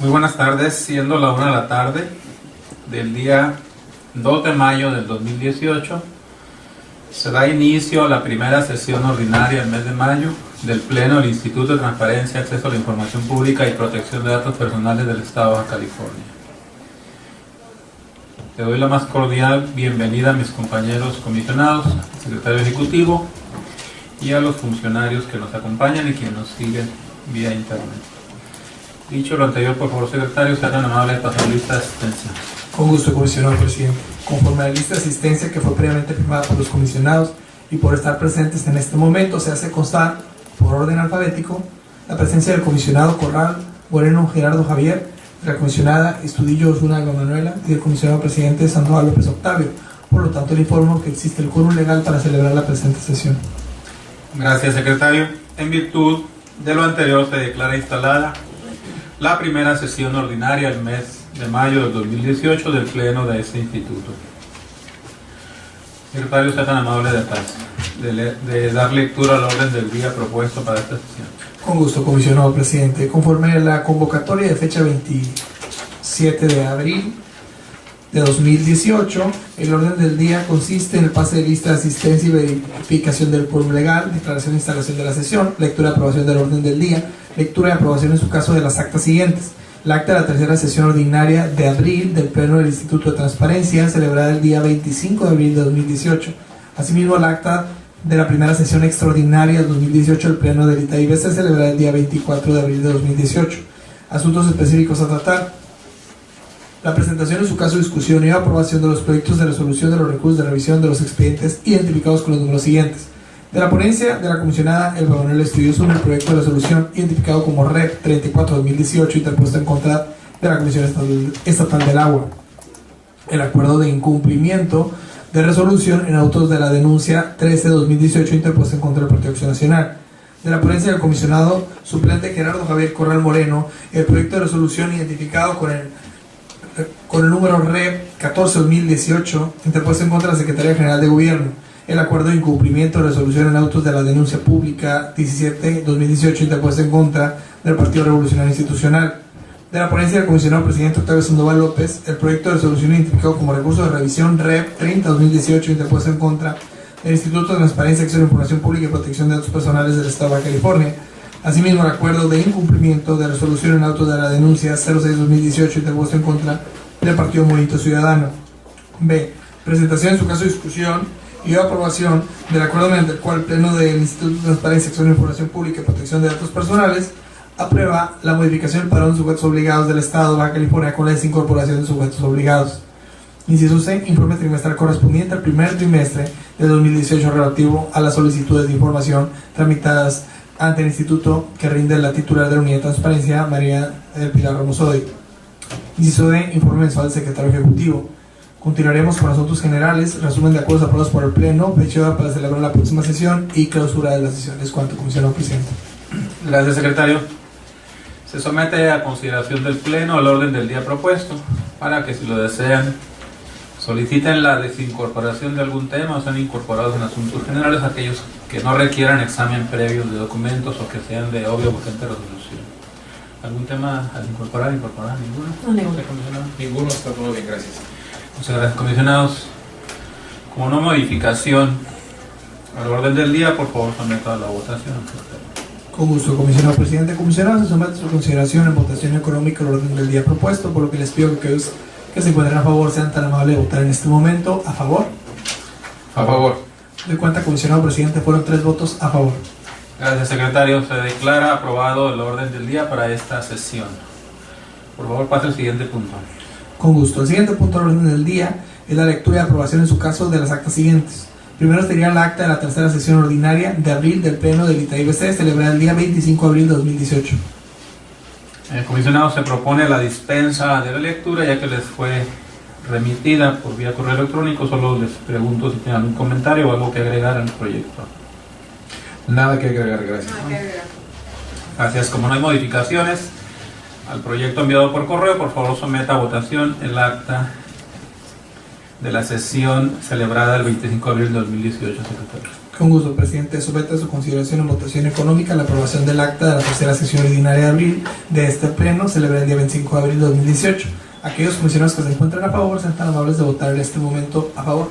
Muy buenas tardes, siendo la 1 de la tarde del día 2 de mayo del 2018, se da inicio a la primera sesión ordinaria del mes de mayo del Pleno del Instituto de Transparencia, Acceso a la Información Pública y Protección de Datos Personales del Estado de Baja California. Le doy la más cordial bienvenida a mis compañeros comisionados, al secretario ejecutivo y a los funcionarios que nos acompañan y quienes nos siguen vía internet. Dicho lo anterior, por favor, secretario, sea tan amable de pasar lista de asistencia. Con gusto, comisionado presidente. Conforme a la lista de asistencia que fue previamente firmada por los comisionados y por estar presentes en este momento, se hace constar, por orden alfabético, la presencia del comisionado Corral Moreno Gerardo Javier, de la comisionada Estudillo Osuna Alba Manuela y del comisionado presidente Sandoval López Octavio. Por lo tanto, le informo que existe el quórum legal para celebrar la presente sesión. Gracias, secretario. En virtud de lo anterior, se declara instalada la primera sesión ordinaria del mes de mayo del 2018 del Pleno de este instituto. Secretario, sea tan amable de dar lectura al orden del día propuesto para esta sesión. Con gusto, comisionado presidente. Conforme a la convocatoria de fecha 27 de abril de 2018, el orden del día consiste en el pase de lista de asistencia y verificación del quórum legal, declaración e instalación de la sesión, lectura y aprobación del orden del día, lectura y aprobación en su caso de las actas siguientes. El acta de la tercera sesión ordinaria de abril del Pleno del Instituto de Transparencia, celebrada el día 25 de abril de 2018. Asimismo, el acta de la primera sesión extraordinaria de 2018 del Pleno del ITAIBC, celebrada el día 24 de abril de 2018. Asuntos específicos a tratar. La presentación en su caso, discusión y aprobación de los proyectos de resolución de los recursos de revisión de los expedientes identificados con los números siguientes. De la ponencia de la comisionada Elba Manuela Estudioso sobre el proyecto de resolución identificado como REP 34-2018 interpuesto en contra de la Comisión Estatal del Agua. El acuerdo de incumplimiento de resolución en autos de la denuncia 13-2018 interpuesta en contra del Partido Acción Nacional. De la ponencia del comisionado suplente Gerardo Javier Corral Moreno, el proyecto de resolución identificado con el número REP 14-2018 interpuesto en contra de la Secretaría General de Gobierno. El acuerdo de incumplimiento de resolución en autos de la denuncia pública 17-2018 interpuesta en contra del Partido Revolucionario Institucional. De la ponencia del comisionado presidente Octavio Sandoval López, el proyecto de resolución identificado como recurso de revisión REP 30-2018 interpuesto en contra del Instituto de Transparencia, Acceso a la Información Pública y Protección de Datos Personales del Estado de Baja California. Asimismo, el acuerdo de incumplimiento de resolución en autos de la denuncia 06-2018 interpuesto en contra del Partido Movimiento Ciudadano. B. Presentación en su caso de discusión y aprobación del acuerdo mediante el cual el Pleno del Instituto de Transparencia, Acceso a la Información Pública y Protección de Datos Personales aprueba la modificación del padrón de sujetos obligados del Estado de Baja California con la desincorporación de sujetos obligados. Inciso C. Informe trimestral correspondiente al primer trimestre de 2018 relativo a las solicitudes de información tramitadas ante el Instituto que rinde la titular de la Unidad de Transparencia, María del Pilar Ramos Odi. Inciso D. Informe mensual del Secretario Ejecutivo. Continuaremos con asuntos generales, resumen de acuerdos aprobados por el Pleno, fecha para celebrar la próxima sesión y clausura de las sesiones. Cuanto, comisionado presidente. Gracias, secretario. Se somete a consideración del Pleno el orden del día propuesto para que, si lo desean, soliciten la desincorporación de algún tema o sean incorporados en asuntos generales aquellos que no requieran examen previo de documentos o que sean de obvia o urgente resolución. ¿Algún tema a incorporar? ¿Ninguno? No, ninguno. Ninguno, está todo bien, gracias. Muchas gracias, comisionados. Como no modificación al orden del día, por favor, someta a la votación. Con gusto, comisionado presidente. Comisionado, se somete a su consideración en votación económica el orden del día propuesto, por lo que les pido que aquellos que se encuentren a favor sean tan amables de votar en este momento. ¿A favor? A favor. De cuenta, comisionado presidente, fueron 3 votos a favor. Gracias, secretario. Se declara aprobado el orden del día para esta sesión. Por favor, pase al siguiente punto. Con gusto. El siguiente punto del orden del día es la lectura y aprobación en su caso de las actas siguientes. Primero sería la acta de la tercera sesión ordinaria de abril del Pleno del ITAIBC, celebrada el día 25 de abril de 2018. Comisionado, se propone la dispensa de la lectura, ya que les fue remitida por vía correo electrónico. Solo les pregunto si tienen algún comentario o algo que agregar al proyecto. Nada que agregar, gracias. Gracias. Como no hay modificaciones al proyecto enviado por correo, por favor someta a votación el acta de la sesión celebrada el 25 de abril de 2018, secretario. Con gusto, presidente. Somete a su consideración en votación económica la aprobación del acta de la tercera sesión ordinaria de abril de este pleno, celebrada el día 25 de abril de 2018. Aquellos comisionados que se encuentran a favor sean tan amables de votar en este momento a favor.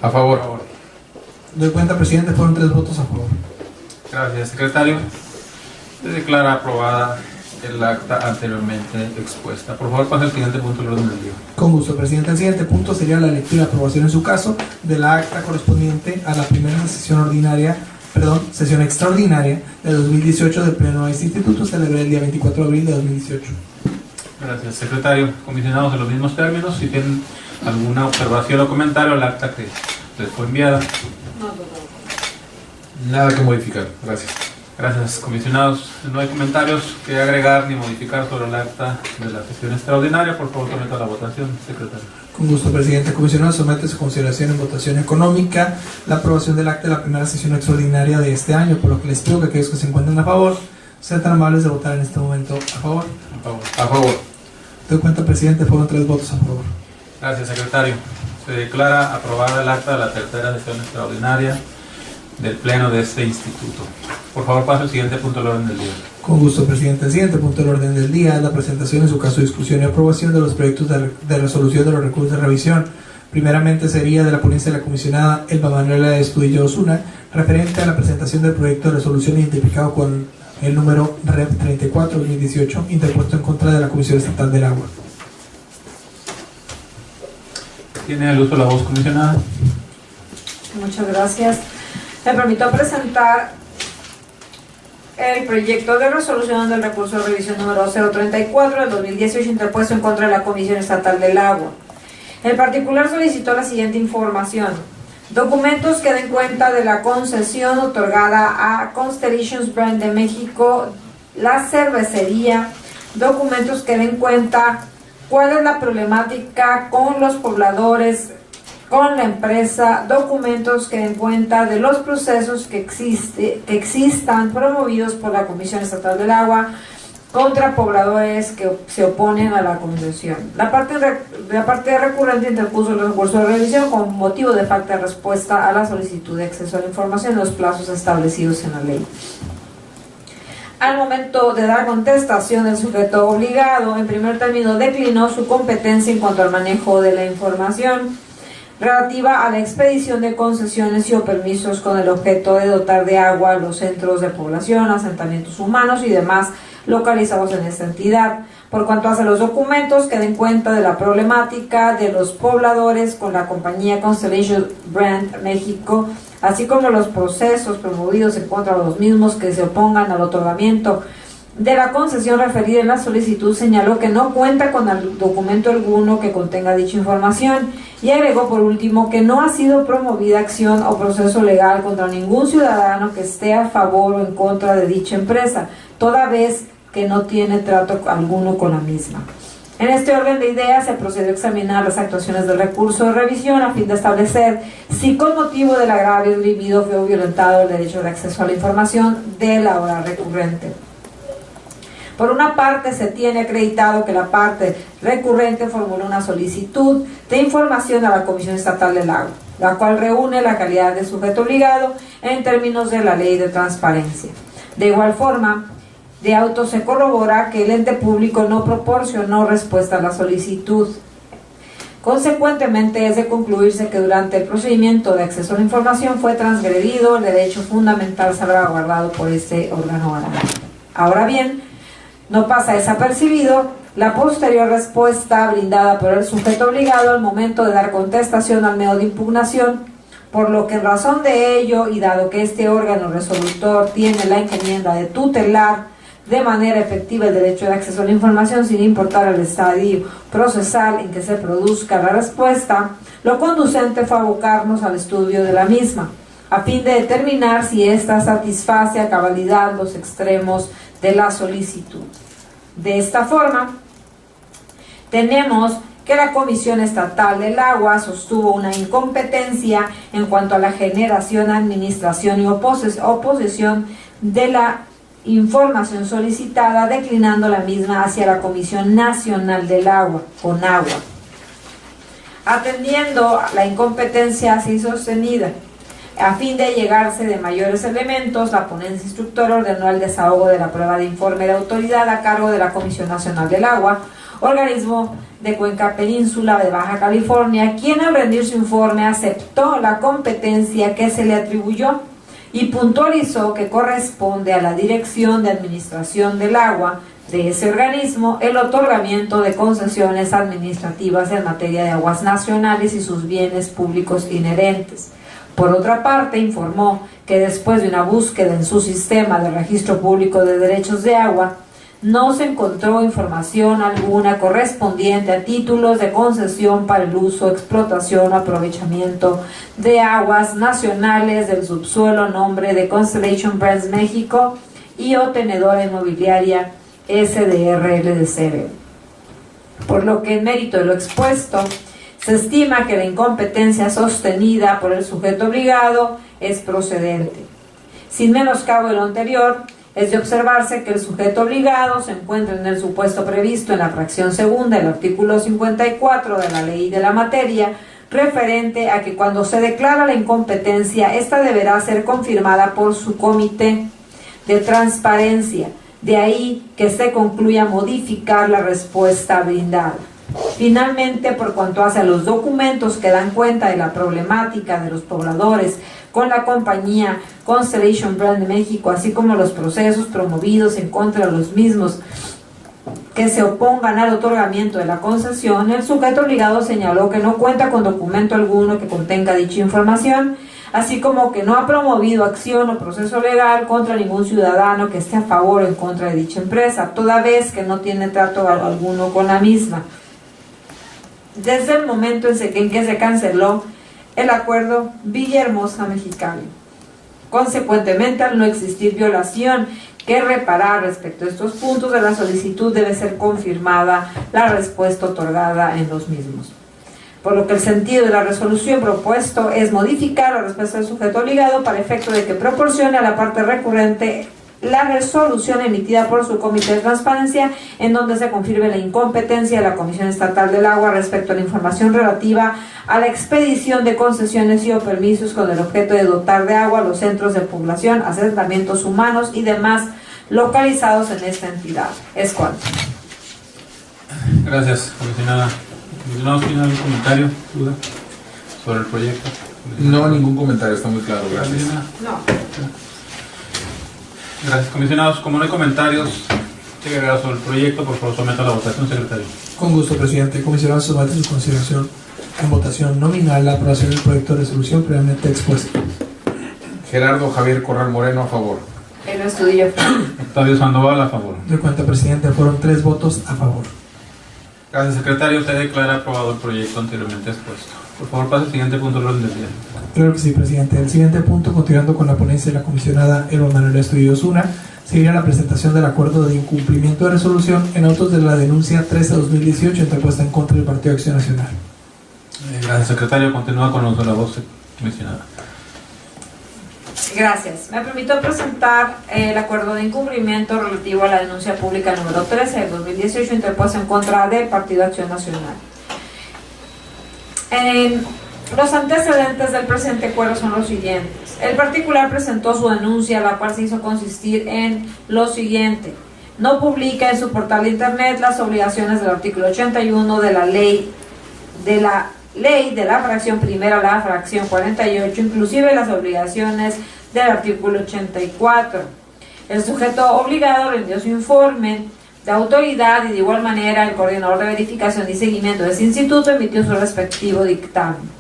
A favor. Doy cuenta, presidente, fueron 3 votos a favor. Gracias, secretario. Se declara aprobada el acta anteriormente expuesta. Por favor, pase al siguiente punto del orden del día. Con gusto, presidente. El siguiente punto sería la lectura y aprobación en su caso de la acta correspondiente a la primera sesión extraordinaria de 2018 del Pleno de este instituto, celebrada el día 24 de abril de 2018. Gracias, secretario. Comisionados en los mismos términos, si tienen alguna observación o comentario al acta que les fue enviada. Nada que modificar. Gracias. Gracias, comisionados. No hay comentarios que agregar ni modificar sobre el acta de la sesión extraordinaria. Por favor, someta a la votación, secretario. Con gusto, presidente. Comisionado, somete a su consideración en votación económica la aprobación del acta de la primera sesión extraordinaria de este año, por lo que les pido que aquellos que se encuentren a favor sean tan amables de votar en este momento a favor. A favor. A favor. Doy cuenta, presidente, fueron 3 votos a favor. Gracias, secretario. Se declara aprobada el acta de la tercera sesión extraordinaria del Pleno de este instituto. Por favor, pase al siguiente punto del orden del día. Con gusto, presidente. El siguiente punto del orden del día es la presentación, en su caso, discusión y aprobación de los proyectos de resolución de los recursos de revisión. Primeramente sería de la ponencia de la comisionada Elba Manuela Estudillo Osuna, referente a la presentación del proyecto de resolución identificado con el número REP 34-2018, interpuesto en contra de la Comisión Estatal del Agua. ¿Tiene el uso de la voz, comisionada? Muchas gracias. Me permito presentar el proyecto de resolución del recurso de revisión número 034 del 2018 interpuesto en contra de la Comisión Estatal del Agua. El particular solicitó la siguiente información: documentos que den cuenta de la concesión otorgada a Constellations Brand de México, la cervecería, documentos que den cuenta cuál es la problemática con los pobladores, con la empresa, documentos que den cuenta de los procesos que existan promovidos por la Comisión Estatal del Agua contra pobladores que se oponen a la concesión. La parte recurrente interpuso el recurso de revisión con motivo de falta de respuesta a la solicitud de acceso a la información en los plazos establecidos en la ley. Al momento de dar contestación, el sujeto obligado, en primer término, declinó su competencia en cuanto al manejo de la información relativa a la expedición de concesiones y o permisos con el objeto de dotar de agua a los centros de población, asentamientos humanos y demás localizados en esta entidad. Por cuanto hace los documentos que den cuenta de la problemática de los pobladores con la compañía Constellation Brand México, así como los procesos promovidos en contra de los mismos que se opongan al otorgamiento de la concesión referida en la solicitud, señaló que no cuenta con el documento alguno que contenga dicha información y agregó por último que no ha sido promovida acción o proceso legal contra ningún ciudadano que esté a favor o en contra de dicha empresa, toda vez que no tiene trato alguno con la misma. En este orden de ideas se procedió a examinar las actuaciones del recurso de revisión a fin de establecer si con motivo del agravio vivido fue violentado el derecho de acceso a la información de la hora recurrente. Por una parte, se tiene acreditado que la parte recurrente formuló una solicitud de información a la Comisión Estatal del Agua, la cual reúne la calidad de sujeto obligado en términos de la Ley de Transparencia. De igual forma, de auto se corrobora que el ente público no proporcionó respuesta a la solicitud. Consecuentemente, es de concluirse que durante el procedimiento de acceso a la información fue transgredido el derecho fundamental salvaguardado por este órgano garante. Ahora bien, no pasa desapercibido la posterior respuesta brindada por el sujeto obligado al momento de dar contestación al medio de impugnación, por lo que en razón de ello y dado que este órgano resolutor tiene la encomienda de tutelar de manera efectiva el derecho de acceso a la información sin importar el estadio procesal en que se produzca la respuesta, lo conducente fue abocarnos al estudio de la misma, a fin de determinar si ésta satisface a cabalidad los extremos de la solicitud. De esta forma, tenemos que la Comisión Estatal del Agua sostuvo una incompetencia en cuanto a la generación, administración y oposición de la información solicitada, declinando la misma hacia la Comisión Nacional del Agua, CONAGUA. Atendiendo a la incompetencia así sostenida, A fin de llegarse de mayores elementos, la ponencia instructora ordenó el desahogo de la prueba de informe de autoridad a cargo de la Comisión Nacional del Agua, organismo de Cuenca Península de Baja California, quien al rendir su informe aceptó la competencia que se le atribuyó y puntualizó que corresponde a la Dirección de Administración del Agua de ese organismo el otorgamiento de concesiones administrativas en materia de aguas nacionales y sus bienes públicos inherentes. Por otra parte, informó que después de una búsqueda en su sistema de registro público de derechos de agua, no se encontró información alguna correspondiente a títulos de concesión para el uso, explotación o aprovechamiento de aguas nacionales del subsuelo a nombre de Constellation Brands México y o tenedora inmobiliaria SDR LDCB. Por lo que en mérito de lo expuesto, se estima que la incompetencia sostenida por el sujeto obligado es procedente. Sin menoscabo de lo anterior, es de observarse que el sujeto obligado se encuentra en el supuesto previsto en la fracción segunda del artículo 54 de la ley de la materia, referente a que cuando se declara la incompetencia, esta deberá ser confirmada por su comité de transparencia. De ahí que se concluya modificar la respuesta brindada. Finalmente, por cuanto hace a los documentos que dan cuenta de la problemática de los pobladores con la compañía Constellation Brands México, así como los procesos promovidos en contra de los mismos que se opongan al otorgamiento de la concesión, el sujeto obligado señaló que no cuenta con documento alguno que contenga dicha información, así como que no ha promovido acción o proceso legal contra ningún ciudadano que esté a favor o en contra de dicha empresa, toda vez que no tiene trato alguno con la misma. Desde el momento en que se canceló el acuerdo Villahermosa-Mexicali. Consecuentemente, al no existir violación que reparar respecto a estos puntos de la solicitud, debe ser confirmada la respuesta otorgada en los mismos. Por lo que el sentido de la resolución propuesto es modificar la respuesta del sujeto obligado para efecto de que proporcione a la parte recurrente la resolución emitida por su comité de transparencia, en donde se confirme la incompetencia de la Comisión Estatal del Agua respecto a la información relativa a la expedición de concesiones y o permisos con el objeto de dotar de agua a los centros de población, asentamientos humanos y demás localizados en esta entidad. Es cuanto. Gracias, comisionada. ¿Comisionado tiene algún comentario, duda sobre el proyecto? No, ningún comentario, está muy claro, gracias. No. Gracias, comisionados. Como no hay comentarios que agregar sobre el proyecto, por favor someta a la votación, secretario. Con gusto, presidente. Comisionado, somete su consideración en votación nominal la aprobación del proyecto de resolución previamente expuesto. Gerardo Javier Corral Moreno, a favor. El estudio. Octavio Sandoval, a favor. De cuenta, presidente, fueron 3 votos a favor. Gracias, secretario. Usted declara aprobado el proyecto anteriormente expuesto. Por favor, pase al siguiente punto del orden del día. Claro que sí, presidente. El siguiente punto, continuando con la ponencia de la comisionada Elba Manuela Estudillo Osuna, seguirá la presentación del acuerdo de incumplimiento de resolución en autos de la denuncia 13-2018 interpuesta en contra del Partido Acción Nacional. Gracias, secretario. Continúa con los de la voz, comisionada. Gracias. Me permito presentar el acuerdo de incumplimiento relativo a la denuncia pública número 13 de 2018 interpuesta en contra del Partido Acción Nacional. Los antecedentes del presente acuerdo son los siguientes. El particular presentó su denuncia, la cual se hizo consistir en lo siguiente: no publica en su portal de internet las obligaciones del artículo 81 de la ley de la fracción primera a la fracción 48, inclusive las obligaciones del artículo 84. El sujeto obligado rindió su informe de autoridad y de igual manera el coordinador de verificación y seguimiento de ese instituto emitió su respectivo dictamen.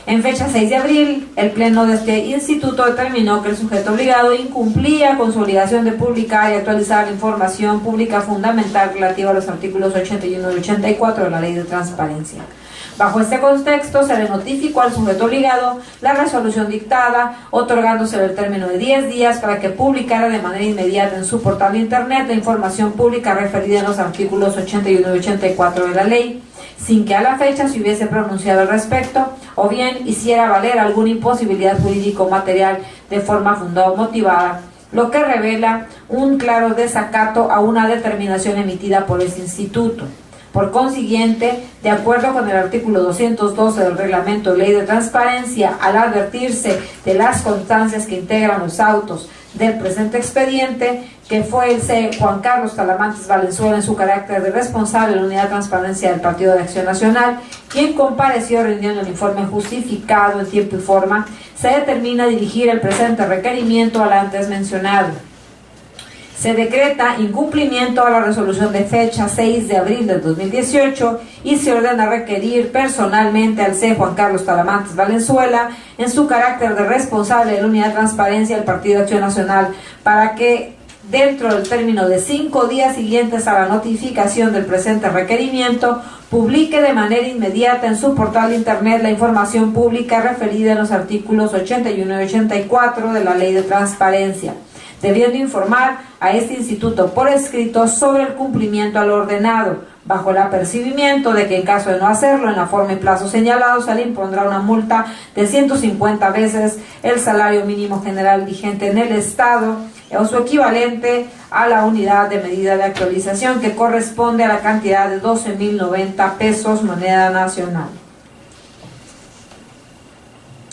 En fecha 6 de abril, el pleno de este instituto determinó que el sujeto obligado incumplía con su obligación de publicar y actualizar la información pública fundamental relativa a los artículos 81 y 84 de la Ley de Transparencia. Bajo este contexto, se le notificó al sujeto obligado la resolución dictada, otorgándosele el término de 10 días para que publicara de manera inmediata en su portal de internet la información pública referida en los artículos 81 y 84 de la ley, sin que a la fecha se hubiese pronunciado al respecto, o bien hiciera valer alguna imposibilidad jurídico-material de forma fundada o motivada, lo que revela un claro desacato a una determinación emitida por este instituto. Por consiguiente, de acuerdo con el artículo 212 del Reglamento Ley de Transparencia, al advertirse de las constancias que integran los autos del presente expediente, que fue el C. Juan Carlos Talamantes Valenzuela en su carácter de responsable de la Unidad de Transparencia del Partido de Acción Nacional, quien compareció rindiendo el informe justificado en tiempo y forma, se determina dirigir el presente requerimiento al antes mencionado. Se decreta incumplimiento a la resolución de fecha 6 de abril del 2018 y se ordena requerir personalmente al C. Juan Carlos Talamantes Valenzuela en su carácter de responsable de la Unidad de Transparencia del Partido de Acción Nacional para que, dentro del término de 5 días siguientes a la notificación del presente requerimiento, publique de manera inmediata en su portal de internet la información pública referida en los artículos 81 y 84 de la Ley de Transparencia, debiendo informar a este instituto por escrito sobre el cumplimiento al ordenado, bajo el apercibimiento de que en caso de no hacerlo en la forma y plazo señalado, se le impondrá una multa de 150 veces el salario mínimo general vigente en el Estado o su equivalente a la unidad de medida de actualización, que corresponde a la cantidad de 12.090 pesos moneda nacional.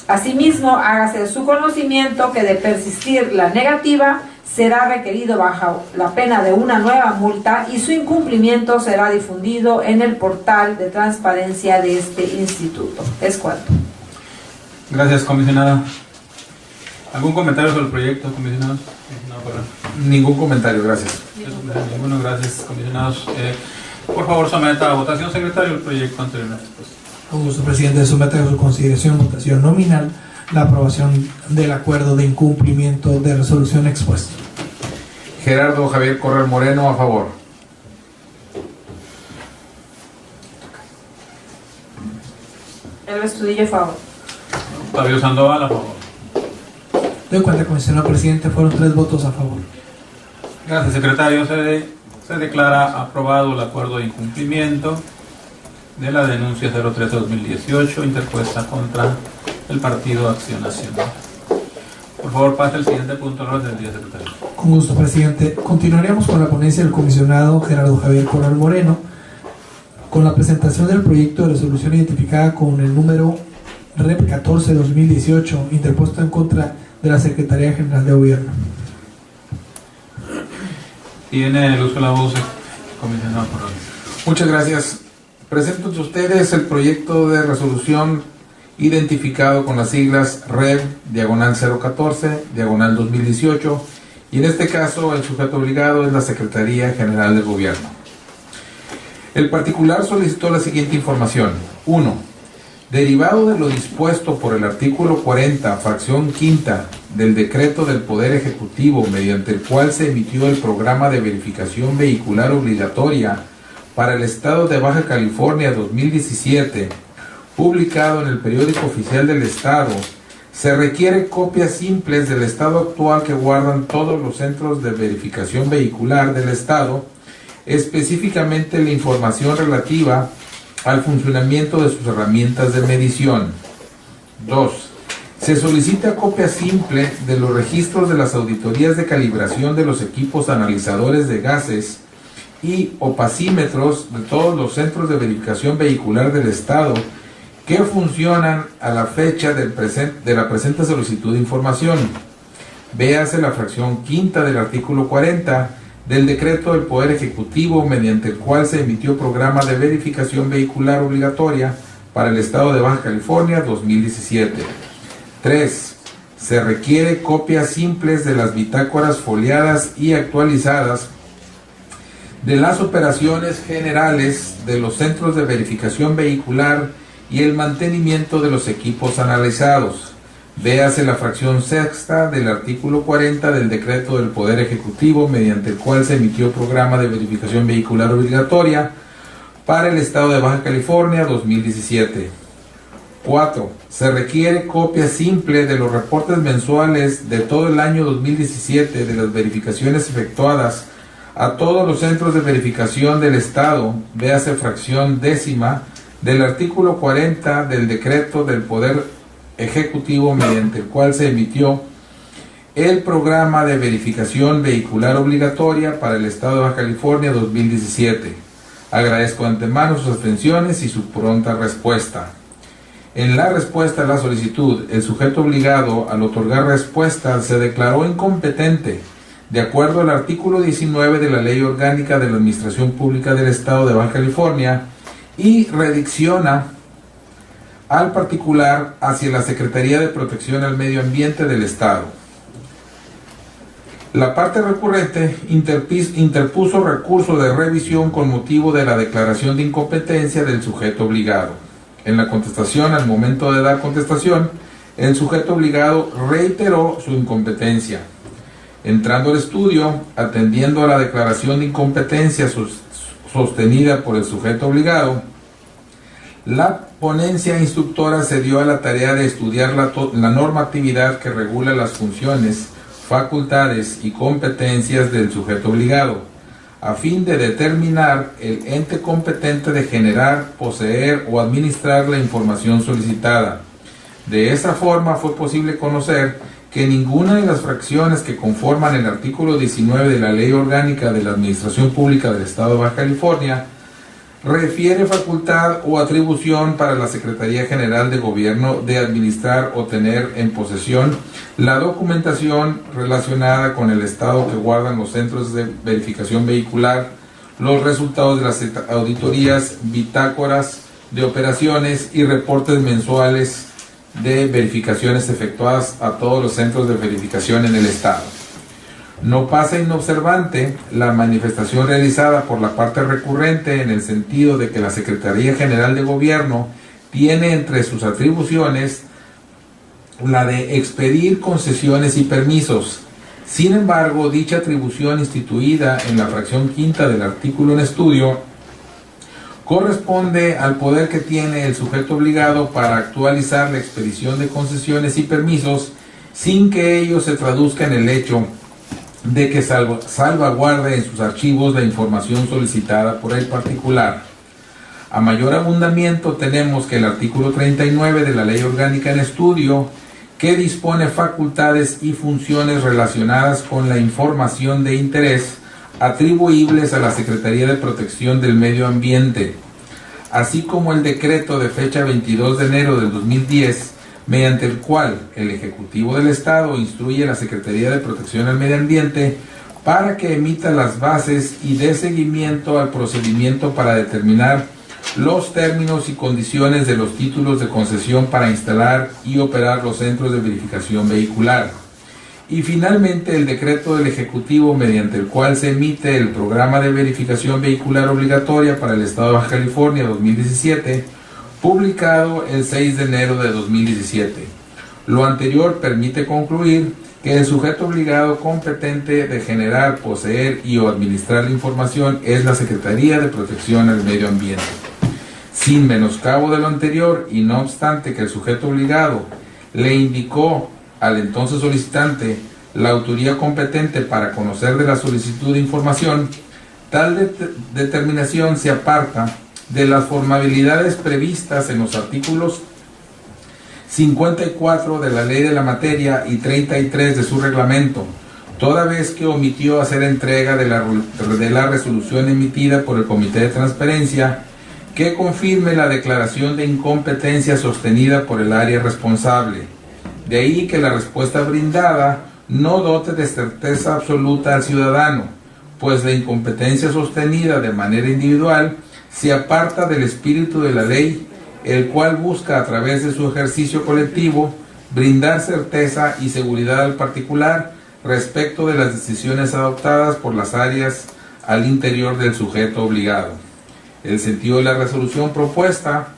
Asimismo, hágase de su conocimiento que de persistir la negativa, será requerido bajo la pena de una nueva multa y su incumplimiento será difundido en el portal de transparencia de este instituto. Es cuanto. Gracias, comisionada. ¿Algún comentario sobre el proyecto, comisionados? Ningún comentario, gracias. Bueno, gracias, comisionados. Por favor, someta a votación, secretario, el proyecto anteriormente expuesto. Con gusto, presidente. Somete a su consideración votación nominal la aprobación del acuerdo de incumplimiento de resolución expuesto. Gerardo Javier Corral Moreno, a favor. El Estudillo, a favor. Fabio Sandoval, a favor. Doy cuenta, comisionado presidente, fueron 3 votos a favor. Gracias, secretario. Se declara aprobado el acuerdo de incumplimiento de la denuncia 03-2018 interpuesta contra el Partido Acción Nacional. Por favor, pase el siguiente punto al orden del día, secretario. Con gusto, presidente. Continuaremos con la ponencia del comisionado Gerardo Javier Corral Moreno, con la presentación del proyecto de resolución identificada con el número REP 14-2018, interpuesto en contra de la Secretaría General de Gobierno. Tiene el uso de la voz, comisionado Corral. Muchas gracias. Presento ante ustedes el proyecto de resolución identificado con las siglas REP/014/2018 y en este caso el sujeto obligado es la Secretaría General del Gobierno. El particular solicitó la siguiente información. 1. Derivado de lo dispuesto por el artículo 40, fracción quinta del decreto del Poder Ejecutivo mediante el cual se emitió el programa de verificación vehicular obligatoria para el Estado de Baja California 2017, publicado en el Periódico Oficial del Estado, se requiere copias simples del estado actual que guardan todos los centros de verificación vehicular del Estado, específicamente la información relativa al funcionamiento de sus herramientas de medición. 2. Se solicita copia simple de los registros de las auditorías de calibración de los equipos analizadores de gases y opacímetros de todos los centros de verificación vehicular del Estado que funcionan a la fecha de la presente solicitud de información. Véase la fracción quinta del artículo 40 del decreto del Poder Ejecutivo mediante el cual se emitió programa de verificación vehicular obligatoria para el Estado de Baja California 2017. 3. Se requiere copias simples de las bitácoras foliadas y actualizadas de las operaciones generales de los centros de verificación vehicular y el mantenimiento de los equipos analizados. Véase la fracción sexta del artículo 40 del decreto del Poder Ejecutivo mediante el cual se emitió programa de verificación vehicular obligatoria para el Estado de Baja California 2017. 4. Se requiere copia simple de los reportes mensuales de todo el año 2017 de las verificaciones efectuadas a todos los centros de verificación del Estado. Véase fracción décima del artículo 40 del decreto del Poder Ejecutivo mediante el cual se emitió el programa de verificación vehicular obligatoria para el Estado de Baja California 2017. Agradezco de antemano sus atenciones y su pronta respuesta. En la respuesta a la solicitud, el sujeto obligado al otorgar respuesta se declaró incompetente de acuerdo al artículo 19 de la Ley Orgánica de la Administración Pública del Estado de Baja California y redicciona al particular hacia la Secretaría de Protección al Medio Ambiente del Estado. La parte recurrente interpuso recurso de revisión con motivo de la declaración de incompetencia del sujeto obligado. En la contestación, al momento de dar contestación, el sujeto obligado reiteró su incompetencia. Entrando al estudio, atendiendo a la declaración de incompetencia sostenida por el sujeto obligado, la ponencia instructora se dio a la tarea de estudiar la normatividad que regula las funciones, facultades y competencias del sujeto obligado, a fin de determinar el ente competente de generar, poseer o administrar la información solicitada. De esa forma fue posible conocer que ninguna de las fracciones que conforman el artículo 19 de la Ley Orgánica de la Administración Pública del Estado de Baja California refiere facultad o atribución para la Secretaría General de Gobierno de administrar o tener en posesión la documentación relacionada con el estado que guardan los centros de verificación vehicular, los resultados de las auditorías, bitácoras de operaciones y reportes mensuales de verificaciones efectuadas a todos los centros de verificación en el estado. No pasa inobservante la manifestación realizada por la parte recurrente en el sentido de que la Secretaría General de Gobierno tiene entre sus atribuciones la de expedir concesiones y permisos. Sin embargo, dicha atribución instituida en la fracción quinta del artículo en estudio corresponde al poder que tiene el sujeto obligado para actualizar la expedición de concesiones y permisos sin que ello se traduzca en el hecho de que salvaguarde en sus archivos la información solicitada por el particular. A mayor abundamiento tenemos que el artículo 39 de la Ley Orgánica en Estudio, que dispone facultades y funciones relacionadas con la información de interés atribuibles a la Secretaría de Protección del Medio Ambiente, así como el decreto de fecha 22 de enero del 2010, mediante el cual el Ejecutivo del Estado instruye a la Secretaría de Protección al Medio Ambiente para que emita las bases y dé seguimiento al procedimiento para determinar los términos y condiciones de los títulos de concesión para instalar y operar los centros de verificación vehicular. Y finalmente el decreto del Ejecutivo mediante el cual se emite el Programa de Verificación Vehicular Obligatoria para el Estado de Baja California 2017, publicado el 6 de enero de 2017. Lo anterior permite concluir que el sujeto obligado competente de generar, poseer y o administrar la información es la Secretaría de Protección al Medio Ambiente. Sin menoscabo de lo anterior y no obstante que el sujeto obligado le indicó al entonces solicitante la autoría competente para conocer de la solicitud de información, tal determinación se aparta de las formalidades previstas en los artículos 54 de la Ley de la Materia y 33 de su reglamento, toda vez que omitió hacer entrega de la resolución emitida por el Comité de Transparencia que confirme la declaración de incompetencia sostenida por el área responsable. De ahí que la respuesta brindada no dote de certeza absoluta al ciudadano, pues la incompetencia sostenida de manera individual se aparta del espíritu de la ley, el cual busca a través de su ejercicio colectivo brindar certeza y seguridad al particular respecto de las decisiones adoptadas por las áreas al interior del sujeto obligado. El sentido de la resolución propuesta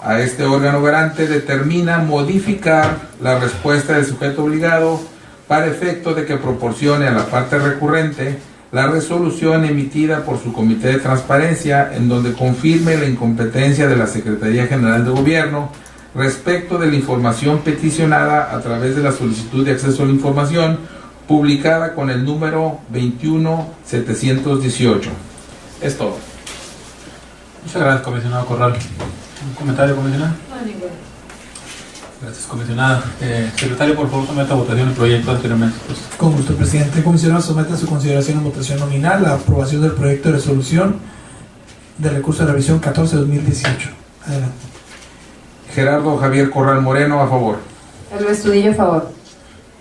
a este órgano garante determina modificar la respuesta del sujeto obligado para efecto de que proporcione a la parte recurrente la resolución emitida por su Comité de Transparencia en donde confirme la incompetencia de la Secretaría General de Gobierno respecto de la información peticionada a través de la solicitud de acceso a la información publicada con el número 21718. Es todo. Muchas gracias, comisionado Corral. ¿Un comentario, comisionado? No, ninguno. Gracias, comisionada. Secretario, por favor, someta a votación el proyecto anteriormente. Pues. Con gusto, presidente. El comisionado somete a su consideración en votación nominal la aprobación del proyecto de resolución del recurso de revisión 14-2018. Adelante. Gerardo Javier Corral Moreno, a favor. El Estudillo, a favor.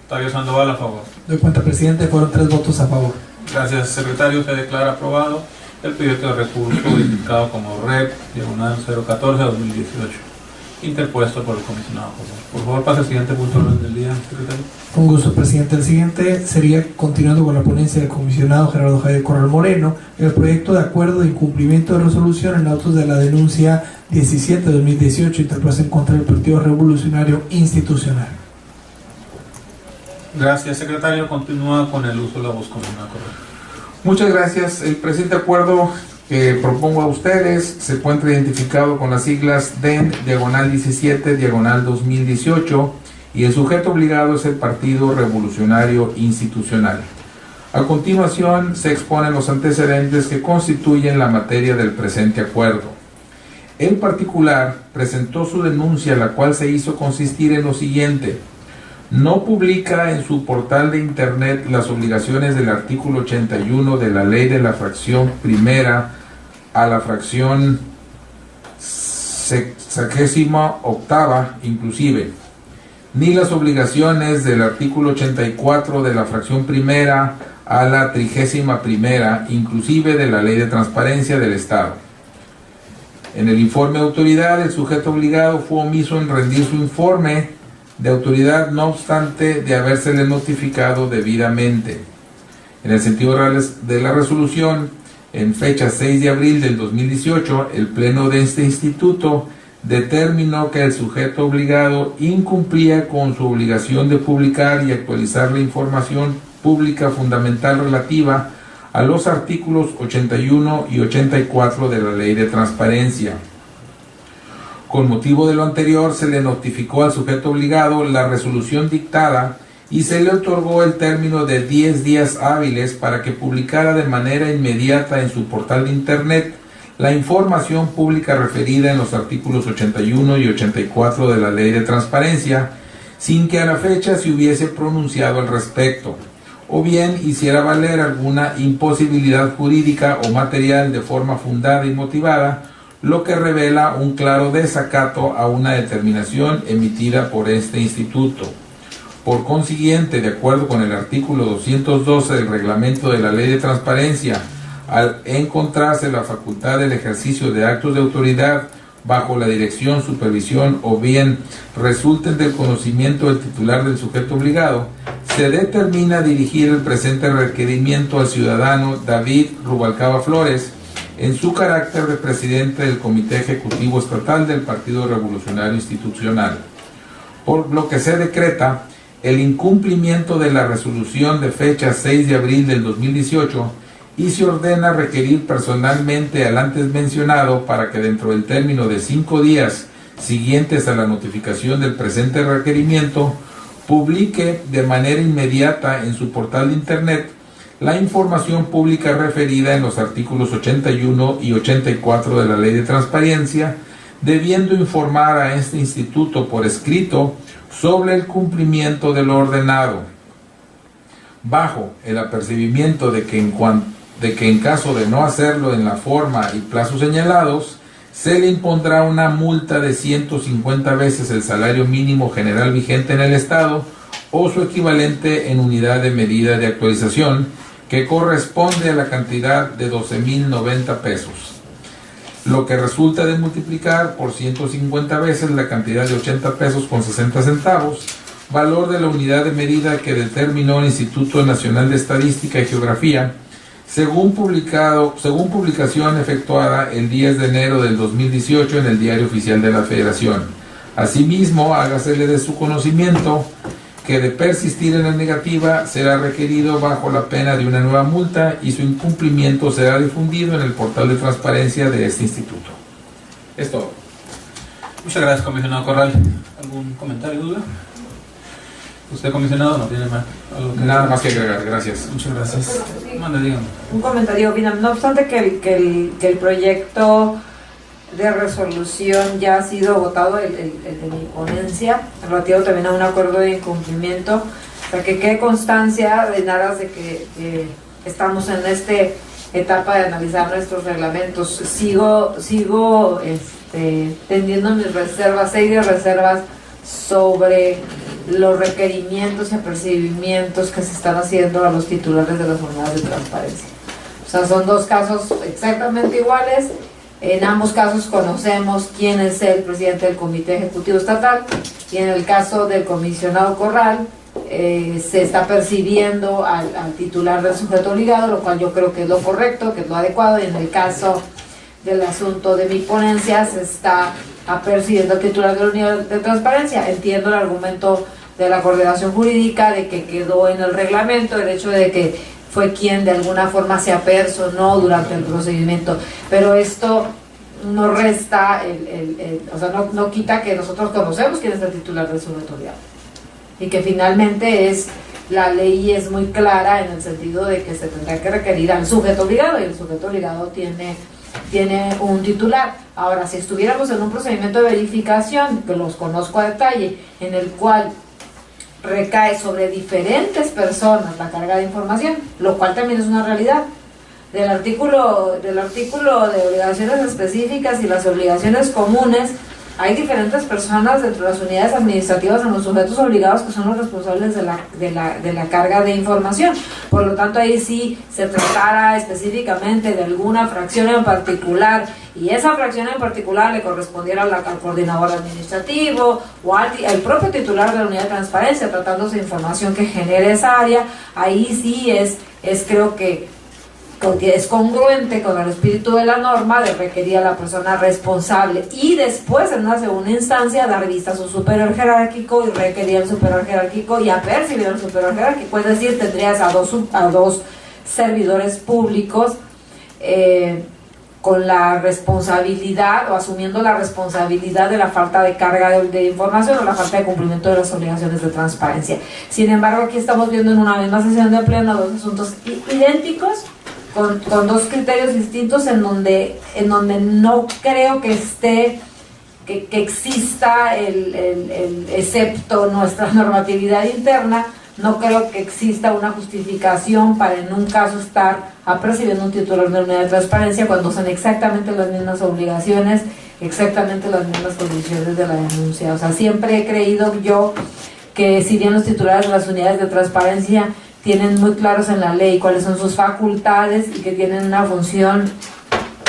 Octavio Sandoval, a favor. Doy cuenta, presidente, fueron 3 votos a favor. Gracias, secretario. Se declara aprobado el proyecto de recurso identificado como REP, diagonal 014-2018, interpuesto por el comisionado. Por favor, pase al siguiente punto del día, secretario. Con gusto, presidente. El siguiente sería, continuando con la ponencia del comisionado Gerardo Javier Corral Moreno, el proyecto de acuerdo de incumplimiento de resolución en autos de la denuncia 17-2018 interpuesta en contra del Partido Revolucionario Institucional. Gracias, secretario. Continúa con el uso de la voz común. Correcto. Muchas gracias. El presente acuerdo que propongo a ustedes se encuentra identificado con las siglas DEN, diagonal 17, diagonal 2018, y el sujeto obligado es el Partido Revolucionario Institucional. A continuación se exponen los antecedentes que constituyen la materia del presente acuerdo. En particular, presentó su denuncia, la cual se hizo consistir en lo siguiente: no publica en su portal de internet las obligaciones del artículo 81 de la ley de la fracción primera a la fracción 68ª inclusive, ni las obligaciones del artículo 84 de la fracción primera a la 31ª inclusive de la ley de transparencia del Estado. En el informe de autoridad, el sujeto obligado fue omiso en rendir su informe de autoridad, no obstante de habérsele notificado debidamente. En el sentido de la resolución, en fecha 6 de abril del 2018, el Pleno de este instituto determinó que el sujeto obligado incumplía con su obligación de publicar y actualizar la información pública fundamental relativa a los artículos 81 y 84 de la Ley de Transparencia. Con motivo de lo anterior, se le notificó al sujeto obligado la resolución dictada y se le otorgó el término de 10 días hábiles para que publicara de manera inmediata en su portal de internet la información pública referida en los artículos 81 y 84 de la Ley de Transparencia, sin que a la fecha se hubiese pronunciado al respecto, o bien hiciera valer alguna imposibilidad jurídica o material de forma fundada y motivada, lo que revela un claro desacato a una determinación emitida por este instituto. Por consiguiente, de acuerdo con el artículo 212 del reglamento de la Ley de Transparencia, al encontrarse la facultad del ejercicio de actos de autoridad bajo la dirección, supervisión o bien resulten del conocimiento del titular del sujeto obligado, se determina dirigir el presente requerimiento al ciudadano David Rubalcaba Flores, en su carácter de presidente del Comité Ejecutivo Estatal del Partido Revolucionario Institucional, por lo que se decreta el incumplimiento de la resolución de fecha 6 de abril del 2018 y se ordena requerir personalmente al antes mencionado para que dentro del término de 5 días siguientes a la notificación del presente requerimiento publique de manera inmediata en su portal de internet la información pública referida en los artículos 81 y 84 de la Ley de Transparencia, debiendo informar a este instituto por escrito sobre el cumplimiento de lo ordenado, bajo el apercibimiento de que en caso de no hacerlo en la forma y plazos señalados, se le impondrá una multa de 150 veces el salario mínimo general vigente en el Estado o su equivalente en unidad de medida de actualización, que corresponde a la cantidad de 12,090 pesos, lo que resulta de multiplicar por 150 veces la cantidad de 80 pesos con 60 centavos, valor de la unidad de medida que determinó el Instituto Nacional de Estadística y Geografía, según publicación efectuada el 10 de enero del 2018 en el Diario Oficial de la Federación. Asimismo, hágasele de su conocimiento que de persistir en la negativa será requerido bajo la pena de una nueva multa y su incumplimiento será difundido en el portal de transparencia de este instituto. Es todo. Muchas gracias, comisionado Corral. ¿Algún comentario, duda? ¿Usted, comisionado, no tiene más? Nada más que agregar, gracias. Muchas gracias. Mande, dígame. Un comentario, Binam. No obstante que el proyecto de resolución ya ha sido votado, el de mi ponencia, relativo también a un acuerdo de incumplimiento, para que quede constancia en aras de que estamos en este etapa de analizar nuestros reglamentos. Sigo teniendo mis reservas, serias reservas sobre los requerimientos y apercibimientos que se están haciendo a los titulares de las jornadas de transparencia. O sea, son dos casos exactamente iguales. En ambos casos conocemos quién es el presidente del Comité Ejecutivo Estatal, y en el caso del comisionado Corral se está percibiendo al titular del sujeto obligado, lo cual yo creo que es lo correcto, que es lo adecuado, y en el caso del asunto de mi ponencia se está apercibiendo al titular de la unidad de transparencia. Entiendo el argumento de la coordinación jurídica, de que quedó en el reglamento el hecho de que fue quien de alguna forma se apersonó durante el procedimiento, pero esto no resta, o sea, no quita que nosotros conocemos quién es el titular del sujeto obligado, y que finalmente la ley es muy clara en el sentido de que se tendrá que requerir al sujeto obligado, y el sujeto obligado tiene un titular. Ahora, si estuviéramos en un procedimiento de verificación, que los conozco a detalle, en el cual recae sobre diferentes personas la carga de información, lo cual también es una realidad. Del artículo de obligaciones específicas y las obligaciones comunes, hay diferentes personas dentro de las unidades administrativas en los sujetos obligados que son los responsables de la carga de información. Por lo tanto, ahí sí se tratara específicamente de alguna fracción en particular, y esa fracción en particular le correspondiera al coordinador administrativo o al propio titular de la unidad de transparencia, tratándose de información que genere esa área. Ahí sí creo que es congruente con el espíritu de la norma de requerir a la persona responsable, y después en una segunda instancia dar vista a su superior jerárquico y requerir al superior jerárquico y apercibir al superior jerárquico. Es decir, tendrías a dos servidores públicos con la responsabilidad, o asumiendo la responsabilidad de la falta de carga de información o la falta de cumplimiento de las obligaciones de transparencia. Sin embargo, aquí estamos viendo en una misma sesión de pleno dos asuntos idénticos, con dos criterios distintos, en donde no creo que exista excepto nuestra normatividad interna, no creo que exista una justificación para en un caso estar apercibiendo un titular de unidad de transparencia cuando son exactamente las mismas obligaciones, exactamente las mismas condiciones de la denuncia. O sea, siempre he creído yo que si bien los titulares de las unidades de transparencia tienen muy claros en la ley cuáles son sus facultades y que tienen una función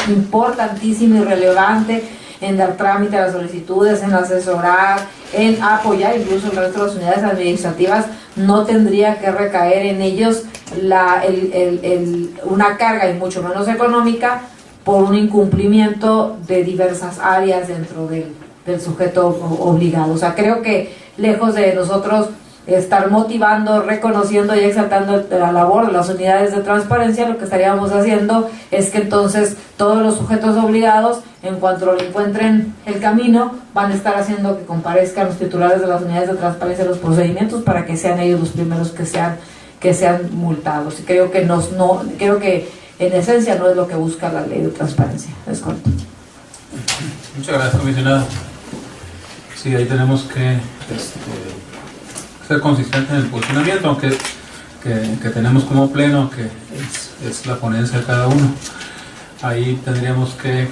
importantísima y relevante en dar trámite a las solicitudes, en asesorar, en apoyar incluso el resto de las unidades administrativas, no tendría que recaer en ellos una carga, y mucho menos económica, por un incumplimiento de diversas áreas dentro del sujeto obligado. O sea, creo que lejos de nosotros estar motivando, reconociendo y exaltando la labor de las unidades de transparencia, lo que estaríamos haciendo es que entonces todos los sujetos obligados, en cuanto le encuentren el camino, van a estar haciendo que comparezcan los titulares de las unidades de transparencia en los procedimientos para que sean ellos los primeros que sean multados. Y creo que creo que en esencia no es lo que busca la ley de transparencia. Es corto. Muchas gracias, comisionado. Sí, ahí tenemos que ser consistentes en el posicionamiento, aunque que tenemos como pleno, que es la ponencia de cada uno. Ahí tendríamos que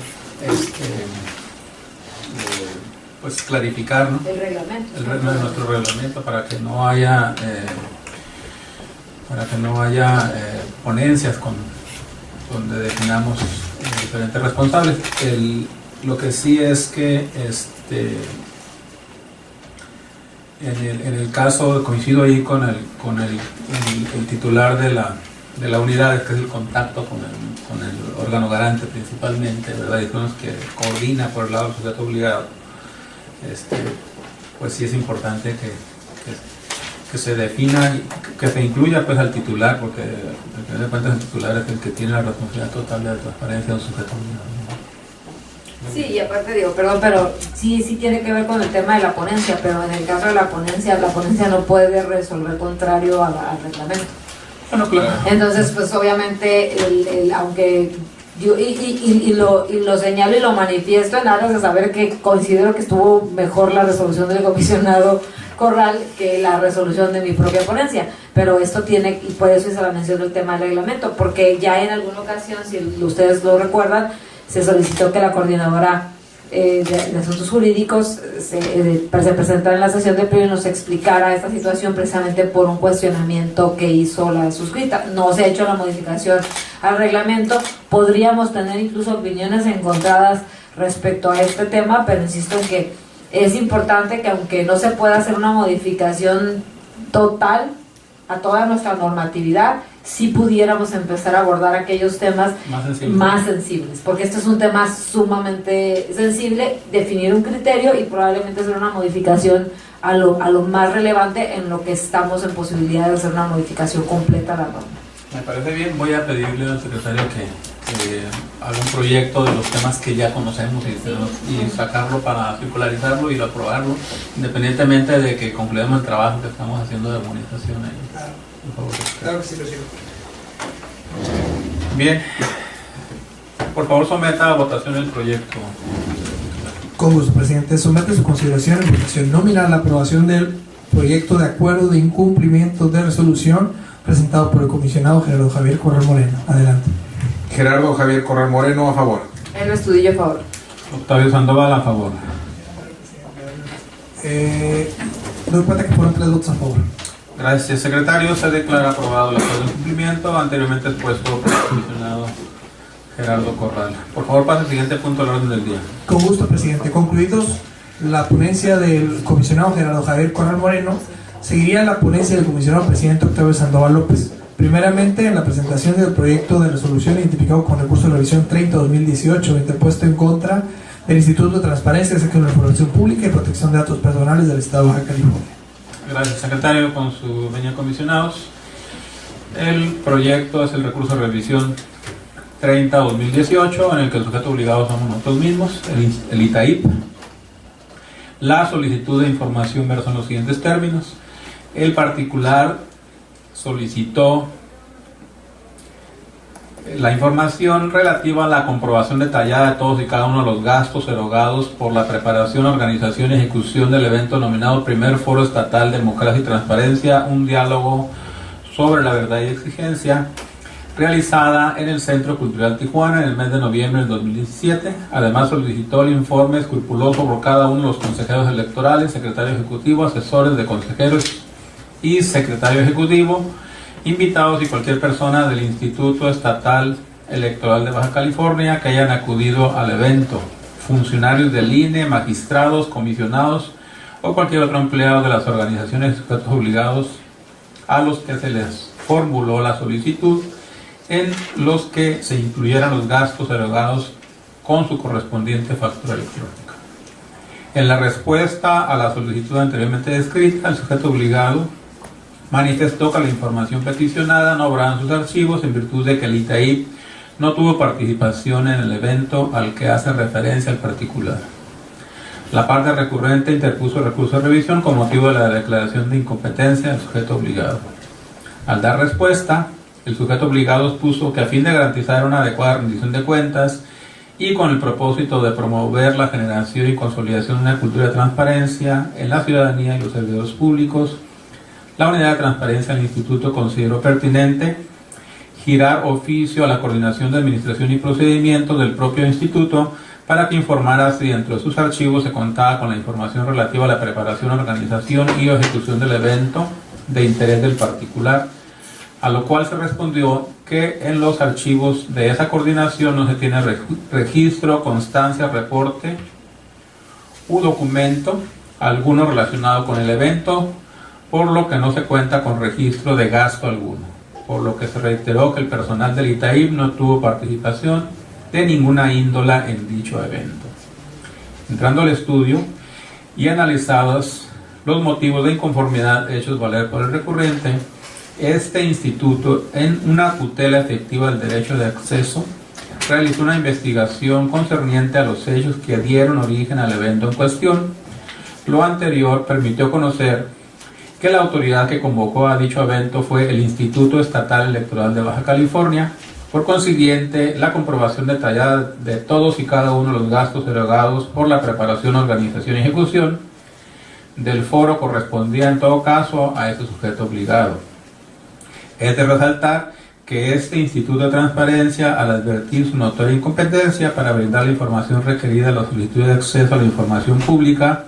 pues clarificar, ¿no?, el reglamento, nuestro reglamento, para que no haya ponencias donde definamos diferentes responsables. Lo que sí es que en el caso, coincido ahí con el titular de la unidad, que es el contacto con el órgano garante principalmente, ¿verdad? Y son los que coordina por el lado del sujeto obligado. Pues sí es importante que se defina, que se incluya pues al titular, porque al final de cuentas el titular es el que tiene la responsabilidad total de la transparencia de un sujeto obligado, ¿no? Sí, y aparte digo, perdón, pero sí tiene que ver con el tema de la ponencia, pero en el caso de la ponencia no puede resolver contrario al reglamento. Bueno, claro. Entonces, pues obviamente, aunque y lo señalo y lo manifiesto en aras de saber que considero que estuvo mejor la resolución del comisionado Corral que la resolución de mi propia ponencia, pero esto tiene, y por eso hice la mención del tema del reglamento, porque ya en alguna ocasión, si ustedes lo recuerdan, se solicitó que la coordinadora de asuntos jurídicos se presentara en la sesión de pleno y nos explicara esta situación precisamente por un cuestionamiento que hizo la suscrita. No se ha hecho la modificación al reglamento, podríamos tener incluso opiniones encontradas respecto a este tema, pero insisto en que es importante que aunque no se pueda hacer una modificación total a toda nuestra normatividad, sí pudiéramos empezar a abordar aquellos temas más sensibles, porque este es un tema sumamente sensible, definir un criterio y probablemente hacer una modificación a lo más relevante en lo que estamos en posibilidad de hacer una modificación completa a la norma. Me parece bien, voy a pedirle al secretario que haga un proyecto de los temas que ya conocemos y sacarlo para circularizarlo y aprobarlo, independientemente de que concluyamos el trabajo que estamos haciendo de armonización ahí. Por favor. Claro que sí, presidente. Bien, por favor someta a votación el proyecto. Con gusto, presidente. Somete a su consideración en votación nominal la aprobación del proyecto de acuerdo de incumplimiento de resolución presentado por el comisionado Gerardo Javier Corral Moreno. Adelante. Gerardo Javier Corral Moreno, a favor. El Estudillo, a favor. Octavio Sandoval, a favor. Doy cuenta que fueron 3 votos a favor. Gracias, secretario. Se declara aprobado el acuerdo de cumplimiento anteriormente expuesto por el comisionado Gerardo Corral. Por favor, pase al siguiente punto del orden del día. Con gusto, presidente. Concluidos la ponencia del comisionado Gerardo Javier Corral Moreno, seguiría la ponencia del comisionado presidente Octavio Sandoval López. Primeramente, en la presentación del proyecto de resolución identificado con recurso de revisión 30-2018, interpuesto en contra del Instituto de Transparencia, Acceso a la Información Pública y Protección de Datos Personales del Estado de Baja California. Gracias, secretario. Con su venia comisionados, el proyecto es el recurso de revisión 30-2018, en el que el sujeto obligado somos nosotros mismos, el ITAIP. La solicitud de información versa en los siguientes términos. El particular solicitó la información relativa a la comprobación detallada de todos y cada uno de los gastos erogados por la preparación, organización y ejecución del evento denominado Primer Foro Estatal Democracia y Transparencia, un diálogo sobre la verdad y exigencia, realizada en el Centro Cultural Tijuana en el mes de noviembre del 2017. Además solicitó el informe escrupuloso por cada uno de los consejeros electorales, secretario ejecutivo, asesores de consejeros y secretario ejecutivo, invitados y cualquier persona del Instituto Estatal Electoral de Baja California que hayan acudido al evento, funcionarios del INE, magistrados, comisionados o cualquier otro empleado de las organizaciones y sujetos obligados a los que se les formuló la solicitud, en los que se incluyeran los gastos erogados con su correspondiente factura electrónica. En la respuesta a la solicitud anteriormente descrita, el sujeto obligado manifestó que la información peticionada no habrá en sus archivos en virtud de que el ITAIP no tuvo participación en el evento al que hace referencia el particular. La parte recurrente interpuso el recurso de revisión con motivo de la declaración de incompetencia del sujeto obligado. Al dar respuesta, el sujeto obligado expuso que a fin de garantizar una adecuada rendición de cuentas y con el propósito de promover la generación y consolidación de una cultura de transparencia en la ciudadanía y los servidores públicos, la unidad de transparencia del instituto consideró pertinente girar oficio a la coordinación de administración y procedimientos del propio instituto para que informara si dentro de sus archivos se contaba con la información relativa a la preparación, organización y ejecución del evento de interés del particular, a lo cual se respondió que en los archivos de esa coordinación no se tiene registro, constancia, reporte u documento alguno relacionado con el evento, por lo que no se cuenta con registro de gasto alguno, por lo que se reiteró que el personal del ITAIP no tuvo participación de ninguna índola en dicho evento. Entrando al estudio y analizados los motivos de inconformidad hechos valer por el recurrente, este instituto, en una tutela efectiva del derecho de acceso, realizó una investigación concerniente a los hechos que dieron origen al evento en cuestión. Lo anterior permitió conocer que la autoridad que convocó a dicho evento fue el Instituto Estatal Electoral de Baja California, Por consiguiente, la comprobación detallada de todos y cada uno de los gastos erogados por la preparación, organización y ejecución del foro correspondía en todo caso a ese sujeto obligado. Es de resaltar que este Instituto de Transparencia, al advertir su notoria incompetencia para brindar la información requerida a la solicitud de acceso a la información pública,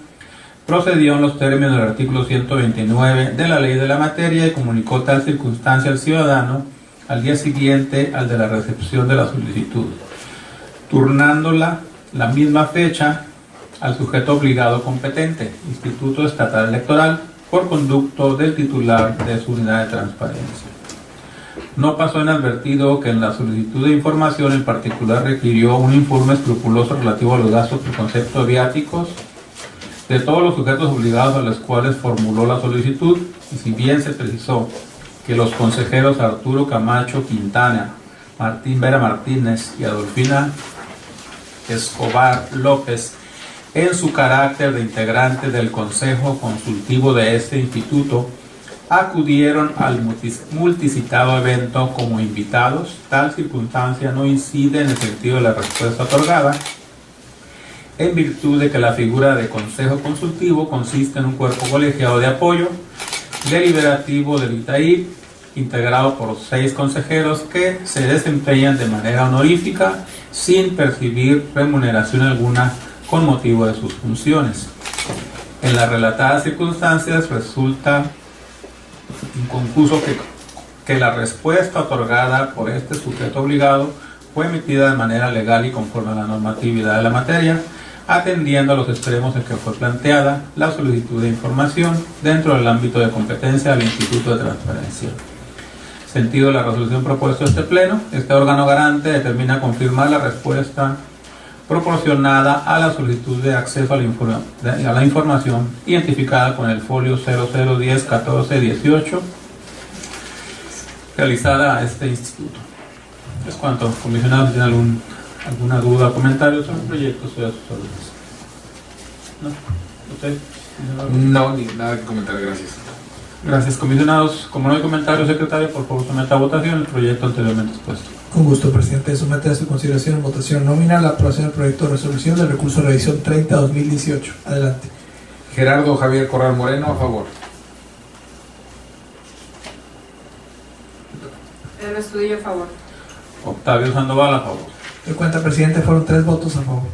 procedió en los términos del artículo 129 de la ley de la materia y comunicó tal circunstancia al ciudadano al día siguiente al de la recepción de la solicitud, turnándola la misma fecha al sujeto obligado competente, Instituto Estatal Electoral, por conducto del titular de su unidad de transparencia. No pasó inadvertido que en la solicitud de información en particular requirió un informe escrupuloso relativo a los gastos por concepto de viáticos de todos los sujetos obligados a los cuales formuló la solicitud, y si bien se precisó que los consejeros Arturo Camacho Quintana, Martín Vera Martínez y Adolfina Escobar López, en su carácter de integrantes del Consejo Consultivo de este instituto, acudieron al multicitado evento como invitados, tal circunstancia no incide en el sentido de la respuesta otorgada, en virtud de que la figura de Consejo Consultivo consiste en un cuerpo colegiado de apoyo deliberativo del ITAIP, integrado por 6 consejeros que se desempeñan de manera honorífica sin percibir remuneración alguna con motivo de sus funciones. En las relatadas circunstancias resulta inconfuso que la respuesta otorgada por este sujeto obligado fue emitida de manera legal y conforme a la normatividad de la materia, atendiendo a los extremos en que fue planteada la solicitud de información dentro del ámbito de competencia del Instituto de Transparencia. Sentido de la resolución propuesta a este pleno, este órgano garante determina confirmar la respuesta proporcionada a la solicitud de acceso a la información identificada con el folio 00101418 realizada a este instituto. Es cuanto. Comisionado, ¿tiene alguna duda o comentario sobre el proyecto? Estoy a sus órdenes. ¿No? ¿Usted? No, ni nada que comentar, gracias. Gracias, comisionados. Como no hay comentarios, secretario, por favor someta a votación el proyecto anteriormente expuesto. Con gusto, presidente. Somete a su consideración en votación nominal la aprobación del proyecto de resolución del recurso de revisión 30-2018. Adelante. Gerardo Javier Corral Moreno, a favor. El Estudillo, a favor. Octavio Sandoval, a favor. De cuenta, presidente, fueron 3 votos a favor.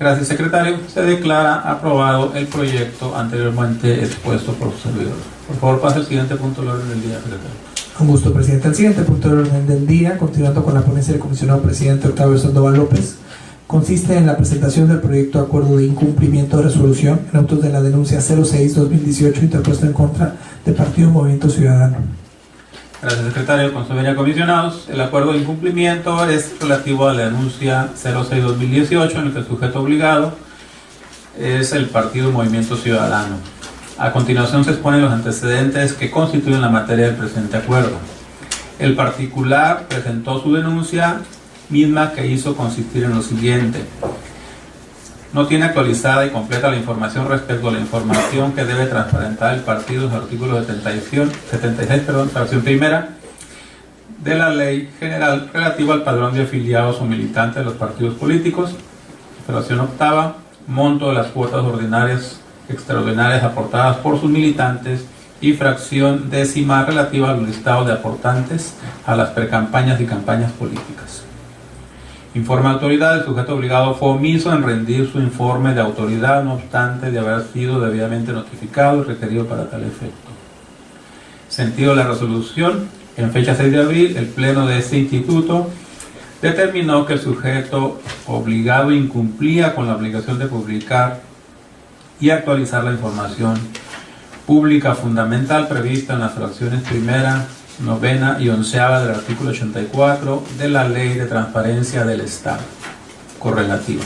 Gracias, secretario. Se declara aprobado el proyecto anteriormente expuesto por su servidor. Por favor, pase al siguiente punto del orden del día, secretario. Con gusto, presidente. El siguiente punto del orden del día, continuando con la ponencia del comisionado presidente Octavio Sandoval López, consiste en la presentación del proyecto de acuerdo de incumplimiento de resolución en autos de la denuncia 06-2018 interpuesta en contra de Partido Movimiento Ciudadano. Gracias, secretario. Con su venia, comisionados, el acuerdo de incumplimiento es relativo a la denuncia 06-2018 en el que el sujeto obligado es el Partido Movimiento Ciudadano. A continuación se exponen los antecedentes que constituyen la materia del presente acuerdo. El particular presentó su denuncia, misma que hizo consistir en lo siguiente: no tiene actualizada y completa la información respecto a la información que debe transparentar el partido en los artículos 76, fracción primera de la Ley General relativa al padrón de afiliados o militantes de los partidos políticos, fracción octava, monto de las cuotas ordinarias extraordinarias aportadas por sus militantes, y fracción décima relativa a los listados de aportantes a las precampañas y campañas políticas. Informe autoridad: el sujeto obligado fue omiso en rendir su informe de autoridad, no obstante de haber sido debidamente notificado y requerido para tal efecto. Sentido de la resolución: en fecha 6 de abril, el pleno de este instituto determinó que el sujeto obligado incumplía con la obligación de publicar y actualizar la información pública fundamental prevista en las fracciones primera, novena y onceava del artículo 84 de la Ley de Transparencia del Estado, correlativa.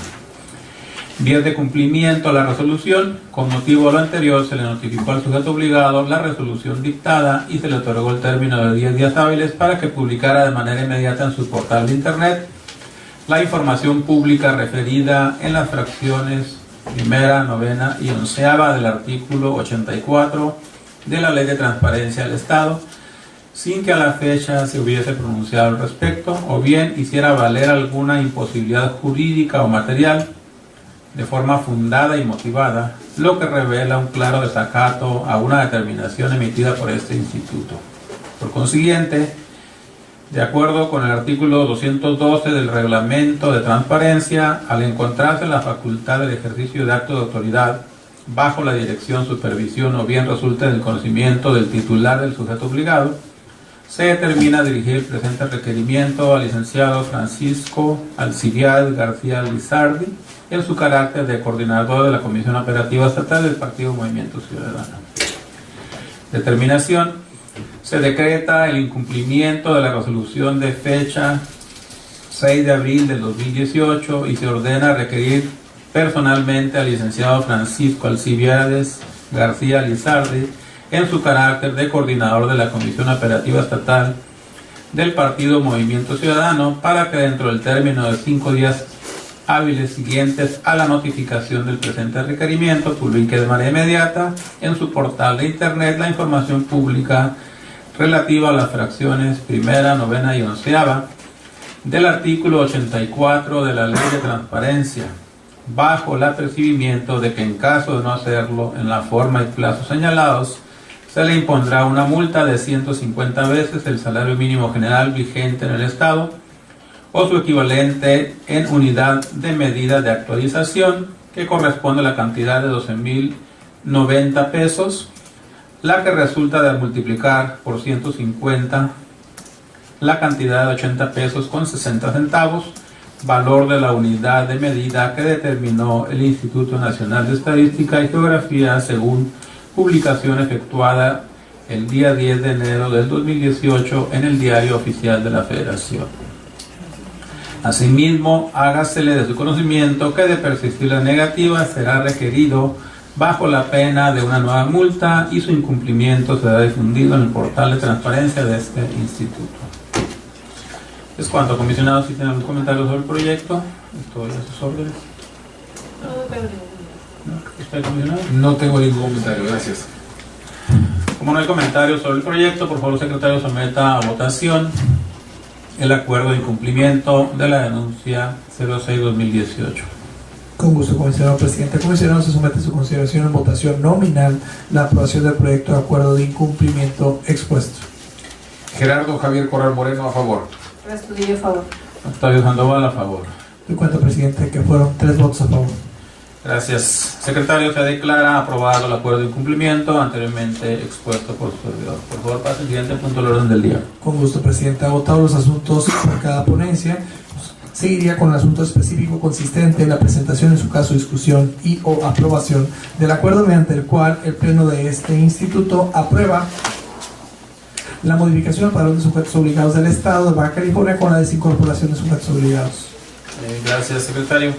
Vías de cumplimiento a la resolución: con motivo de lo anterior se le notificó al sujeto obligado la resolución dictada y se le otorgó el término de 10 días hábiles para que publicara de manera inmediata en su portal de internet la información pública referida en las fracciones primera, novena y onceava del artículo 84 de la Ley de Transparencia del Estado, sin que a la fecha se hubiese pronunciado al respecto, o bien hiciera valer alguna imposibilidad jurídica o material de forma fundada y motivada, lo que revela un claro desacato a una determinación emitida por este instituto. Por consiguiente, de acuerdo con el artículo 212 del Reglamento de Transparencia, al encontrarse la facultad del ejercicio de acto de autoridad bajo la dirección, supervisión o bien resulte del conocimiento del titular del sujeto obligado, se determina dirigir el presente requerimiento al licenciado Francisco Alcibiades García Lizardi en su carácter de coordinador de la Comisión Operativa Estatal del Partido Movimiento Ciudadano. Determinación: se decreta el incumplimiento de la resolución de fecha 6 de abril del 2018 y se ordena requerir personalmente al licenciado Francisco Alcibiades García Lizardi en su carácter de coordinador de la Comisión Operativa Estatal del Partido Movimiento Ciudadano para que dentro del término de 5 días hábiles siguientes a la notificación del presente requerimiento publique de manera inmediata en su portal de internet la información pública relativa a las fracciones primera, novena y onceava del artículo 84 de la Ley de Transparencia, bajo el apercibimiento de que en caso de no hacerlo en la forma y plazo señalados, se le impondrá una multa de 150 veces el salario mínimo general vigente en el Estado o su equivalente en unidad de medida de actualización, que corresponde a la cantidad de 12.090 pesos, la que resulta de multiplicar por 150 la cantidad de 80 pesos con 60 centavos, valor de la unidad de medida que determinó el Instituto Nacional de Estadística y Geografía según publicación efectuada el día 10 de enero del 2018 en el Diario Oficial de la Federación. Asimismo, hágasele de su conocimiento que de persistir la negativa será requerido bajo la pena de una nueva multa y su incumplimiento será difundido en el portal de transparencia de este instituto. Es cuanto, comisionados, si tienen algún comentario sobre el proyecto, estoy a sus órdenes. ¿Usted, comisionado? No tengo ningún comentario, gracias. Como no hay comentarios sobre el proyecto, por favor, secretario, someta a votación el acuerdo de incumplimiento de la denuncia 06-2018. Con gusto, comisionado presidente. Comisionado, se somete a su consideración en votación nominal la aprobación del proyecto de acuerdo de incumplimiento expuesto. Gerardo Javier Corral Moreno, a favor. Astudillo, a favor. Octavio Sandoval, a favor. Doy cuenta, presidente, que fueron 3 votos a favor. Gracias. Secretario, se declara aprobado el acuerdo de incumplimiento anteriormente expuesto por su servidor. Por favor, pase al siguiente punto del orden del día. Con gusto, presidente. Agotados los asuntos por cada ponencia, seguiría con el asunto específico consistente en la presentación, en su caso discusión y o aprobación del acuerdo mediante el cual el Pleno de este instituto aprueba la modificación al padrón de sujetos obligados del Estado de Baja California con la desincorporación de sujetos obligados. Gracias, secretario.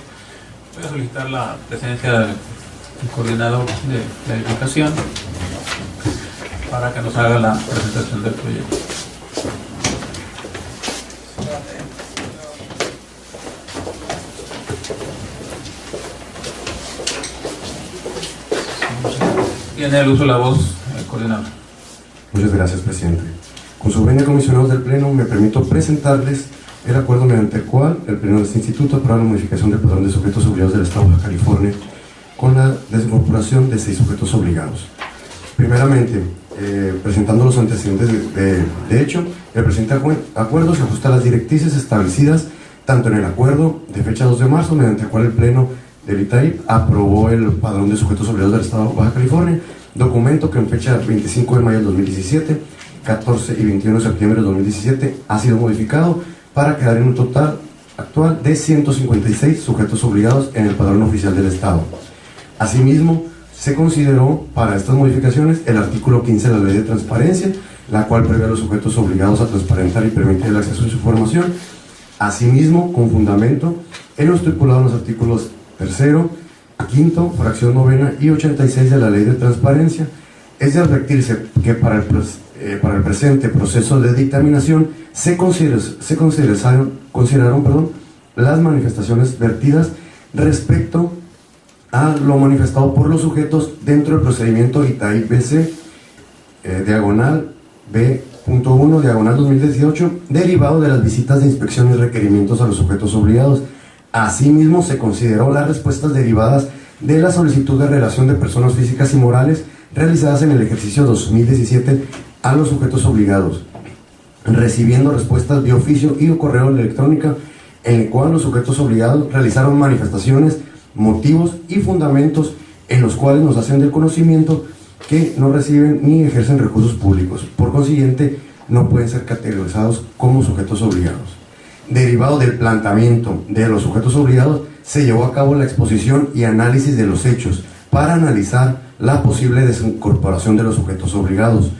Voy a solicitar la presencia del coordinador de la edificación para que nos haga la presentación del proyecto. Tiene el uso de la voz el coordinador. Muchas gracias, presidente. Con su venia, comisionados del Pleno, me permito presentarles el acuerdo mediante el cual el Pleno de este instituto aprueba la modificación del padrón de sujetos obligados del Estado de Baja California con la desincorporación de 6 sujetos obligados. Primeramente, presentando los antecedentes de hecho, el presente acuerdo se ajusta a las directrices establecidas tanto en el acuerdo de fecha 2 de marzo, mediante el cual el Pleno del ITAIP aprobó el padrón de sujetos obligados del Estado de Baja California, documento que en fecha 25 de mayo del 2017, 14 y 21 de septiembre del 2017 ha sido modificado para quedar en un total actual de 156 sujetos obligados en el padrón oficial del Estado. Asimismo, se consideró para estas modificaciones el artículo 15 de la Ley de Transparencia, la cual prevé a los sujetos obligados a transparentar y permitir el acceso a su información. Asimismo, con fundamento en lo estipulado en los artículos 3º, 5º, fracción 9ª y 86 de la Ley de Transparencia, es de advertirse que para el presente proceso de dictaminación se consideraron las manifestaciones vertidas respecto a lo manifestado por los sujetos dentro del procedimiento ITAIP BC, diagonal 3.1, diagonal 2018, derivado de las visitas de inspección y requerimientos a los sujetos obligados. Asimismo, se consideró las respuestas derivadas de la solicitud de relación de personas físicas y morales realizadas en el ejercicio 2017 a los sujetos obligados, recibiendo respuestas de oficio y o correo electrónico, en el cual los sujetos obligados realizaron manifestaciones, motivos y fundamentos en los cuales nos hacen del conocimiento que no reciben ni ejercen recursos públicos. Por consiguiente, no pueden ser categorizados como sujetos obligados. Derivado del planteamiento de los sujetos obligados, se llevó a cabo la exposición y análisis de los hechos para analizar la posible desincorporación de los sujetos obligados,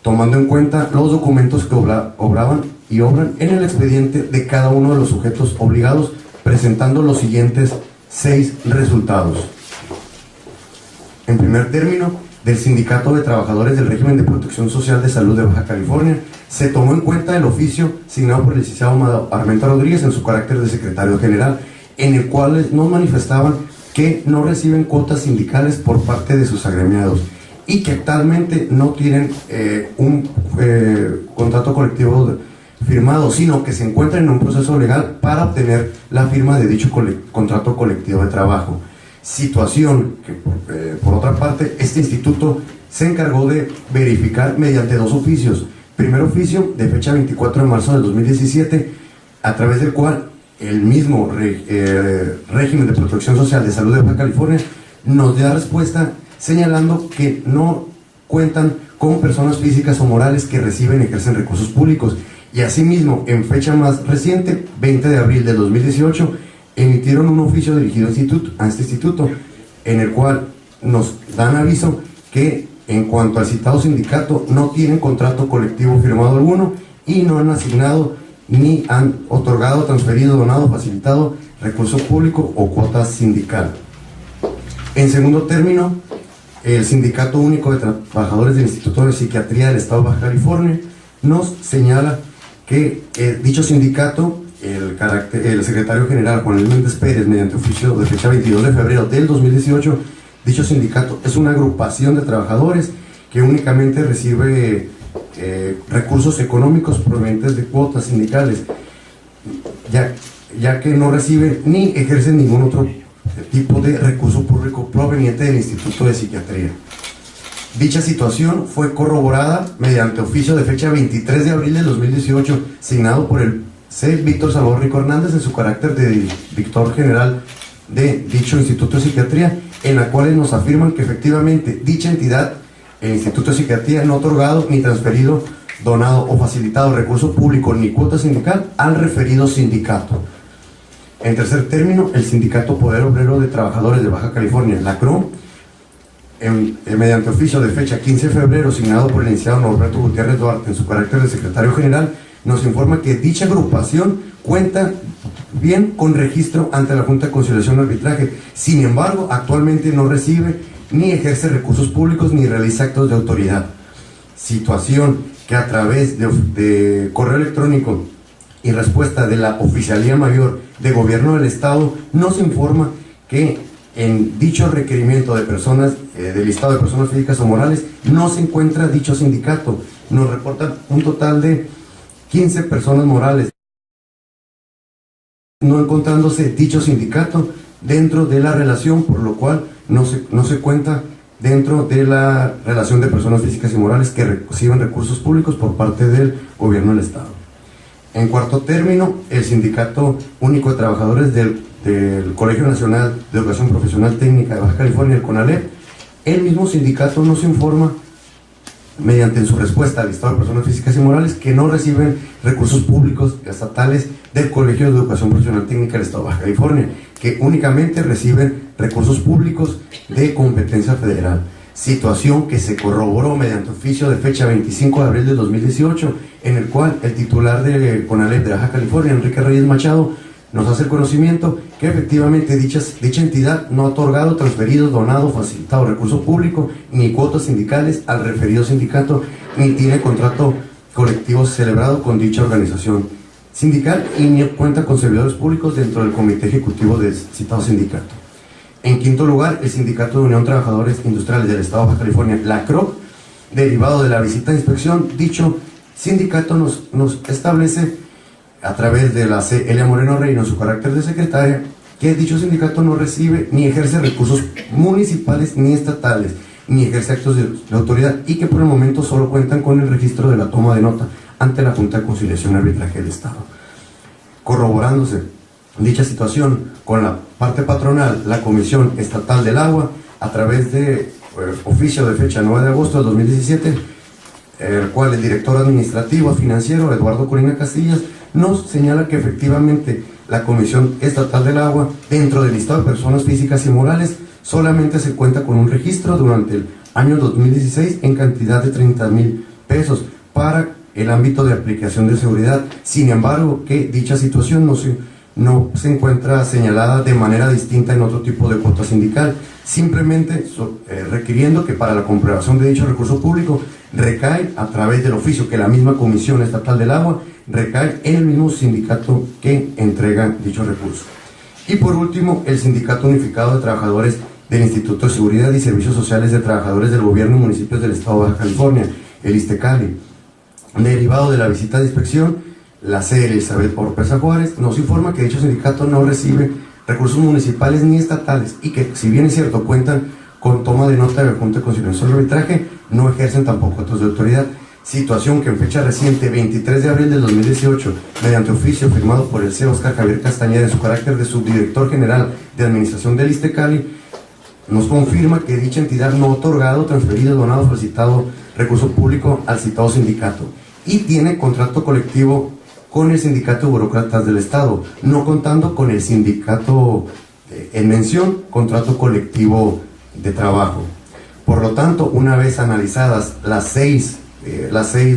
tomando en cuenta los documentos que obraban y obran en el expediente de cada uno de los sujetos obligados, presentando los siguientes 6 resultados. En primer término, del Sindicato de Trabajadores del Régimen de Protección Social de Salud de Baja California, se tomó en cuenta el oficio signado por el licenciado Armenta Rodríguez en su carácter de secretario general, en el cual nos manifestaban que no reciben cuotas sindicales por parte de sus agremiados y que actualmente no tienen un contrato colectivo firmado, sino que se encuentran en un proceso legal para obtener la firma de dicho contrato colectivo de trabajo. Situación que, por otra parte, este instituto se encargó de verificar mediante 2 oficios. Primer oficio, de fecha 24 de marzo del 2017, a través del cual el mismo régimen de protección social de salud de Baja California nos da respuesta señalando que no cuentan con personas físicas o morales que reciben y ejercen recursos públicos. Y asimismo, en fecha más reciente, 20 de abril del 2018, emitieron un oficio dirigido a este instituto, en el cual nos dan aviso que en cuanto al citado sindicato no tienen contrato colectivo firmado alguno y no han asignado ni han otorgado, transferido, donado, facilitado recurso público o cuota sindical. En segundo término, el Sindicato Único de Trabajadores del Instituto de Psiquiatría del Estado de Baja California nos señala que dicho sindicato, el secretario general Juan Luis Méndez Pérez, mediante oficio de fecha 22 de febrero del 2018, dicho sindicato es una agrupación de trabajadores que únicamente recibe recursos económicos provenientes de cuotas sindicales, ya que no recibe ni ejerce ningún otro tipo de recurso público proveniente del Instituto de Psiquiatría. Dicha situación fue corroborada mediante oficio de fecha 23 de abril del 2018, signado por el C. Víctor Salvador Rico Hernández en su carácter de director general de dicho Instituto de Psiquiatría, en la cual nos afirman que efectivamente dicha entidad, el Instituto de Psiquiatría, no ha otorgado ni transferido, donado o facilitado recurso público ni cuota sindical al referido sindicato. En tercer término, el Sindicato Poder Obrero de Trabajadores de Baja California, la CRO, mediante oficio de fecha 15 de febrero, signado por el licenciado Norberto Gutiérrez Duarte en su carácter de secretario general, nos informa que dicha agrupación cuenta bien con registro ante la Junta de Conciliación y Arbitraje. Sin embargo, actualmente no recibe ni ejerce recursos públicos ni realiza actos de autoridad. Situación que a través de correo electrónico y respuesta de la Oficialía Mayor de Gobierno del Estado nos informa que en dicho requerimiento de personas, del listado de personas físicas o morales, no se encuentra dicho sindicato. Nos reportan un total de 15 personas morales, no encontrándose dicho sindicato dentro de la relación, por lo cual no se cuenta dentro de la relación de personas físicas y morales que reciben recursos públicos por parte del Gobierno del Estado. En cuarto término, el Sindicato Único de Trabajadores del Colegio Nacional de Educación Profesional Técnica de Baja California, el CONALEP, el mismo sindicato nos informa, mediante su respuesta al listado de personas físicas y morales, que no reciben recursos públicos estatales del Colegio de Educación Profesional Técnica del Estado de Baja California, que únicamente reciben recursos públicos de competencia federal. Situación que se corroboró mediante oficio de fecha 25 de abril de 2018, en el cual el titular de CONALEP de Baja California, Enrique Reyes Machado, nos hace el conocimiento que efectivamente dicha entidad no ha otorgado, transferido, donado, facilitado recurso público ni cuotas sindicales al referido sindicato, ni tiene contrato colectivo celebrado con dicha organización sindical y ni cuenta con servidores públicos dentro del comité ejecutivo del citado sindicato. En quinto lugar, el Sindicato de Unión Trabajadores Industriales del Estado de Baja California, la CROC, derivado de la visita de inspección, dicho sindicato nos establece, a través de la C. Elia Moreno Reino, en su carácter de secretaria, que dicho sindicato no recibe ni ejerce recursos municipales ni estatales, ni ejerce actos de autoridad, y que por el momento solo cuentan con el registro de la toma de nota ante la Junta de Conciliación y Arbitraje del Estado. Corroborándose dicha situación con la parte patronal, la Comisión Estatal del Agua, a través de oficio de fecha 9 de agosto de 2017, el cual el director administrativo financiero, Eduardo Corina Castillas, nos señala que efectivamente la Comisión Estatal del Agua, dentro del listado de personas físicas y morales, solamente se cuenta con un registro durante el año 2016 en cantidad de 30,000 pesos para el ámbito de aplicación de seguridad. Sin embargo, que dicha situación no se encuentra señalada de manera distinta en otro tipo de cuota sindical, simplemente requiriendo que para la comprobación de dicho recurso público recae a través del oficio que la misma Comisión Estatal del Agua recae en el mismo sindicato que entrega dicho recurso. Y por último, el Sindicato Unificado de Trabajadores del Instituto de Seguridad y Servicios Sociales de Trabajadores del Gobierno y Municipios del Estado de Baja California, el ISTECALI. Derivado de la visita de inspección, la C. Elizabeth Oropesa Juárez nos informa que dicho sindicato no recibe recursos municipales ni estatales y que, si bien es cierto, cuentan con toma de nota de la Junta de Conciliación y Arbitraje, no ejercen tampoco actos de autoridad. Situación que en fecha reciente, 23 de abril del 2018, mediante oficio firmado por el C. Oscar Javier Castañeda en su carácter de subdirector general de administración del ISTECALI, nos confirma que dicha entidad no ha otorgado, transferido, donado, solicitado recurso público al citado sindicato y tiene contrato colectivo con el Sindicato de Burócratas del Estado, no contando con el sindicato en mención, contrato colectivo de trabajo. Por lo tanto, una vez analizadas las seis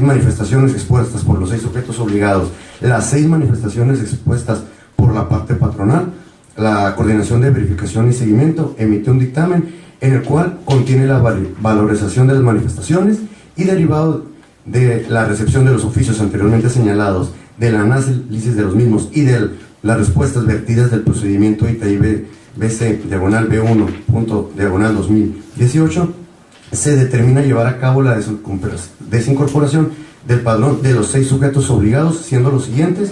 manifestaciones expuestas por los 6 sujetos obligados, las 6 manifestaciones expuestas por la parte patronal, la Coordinación de Verificación y Seguimiento emite un dictamen en el cual contiene la valorización de las manifestaciones y, derivado de la recepción de los oficios anteriormente señalados, del análisis de los mismos y de las respuestas vertidas del procedimiento ITI-BC/B1.2018, se determina llevar a cabo la desincorporación del padrón de los 6 sujetos obligados, siendo los siguientes: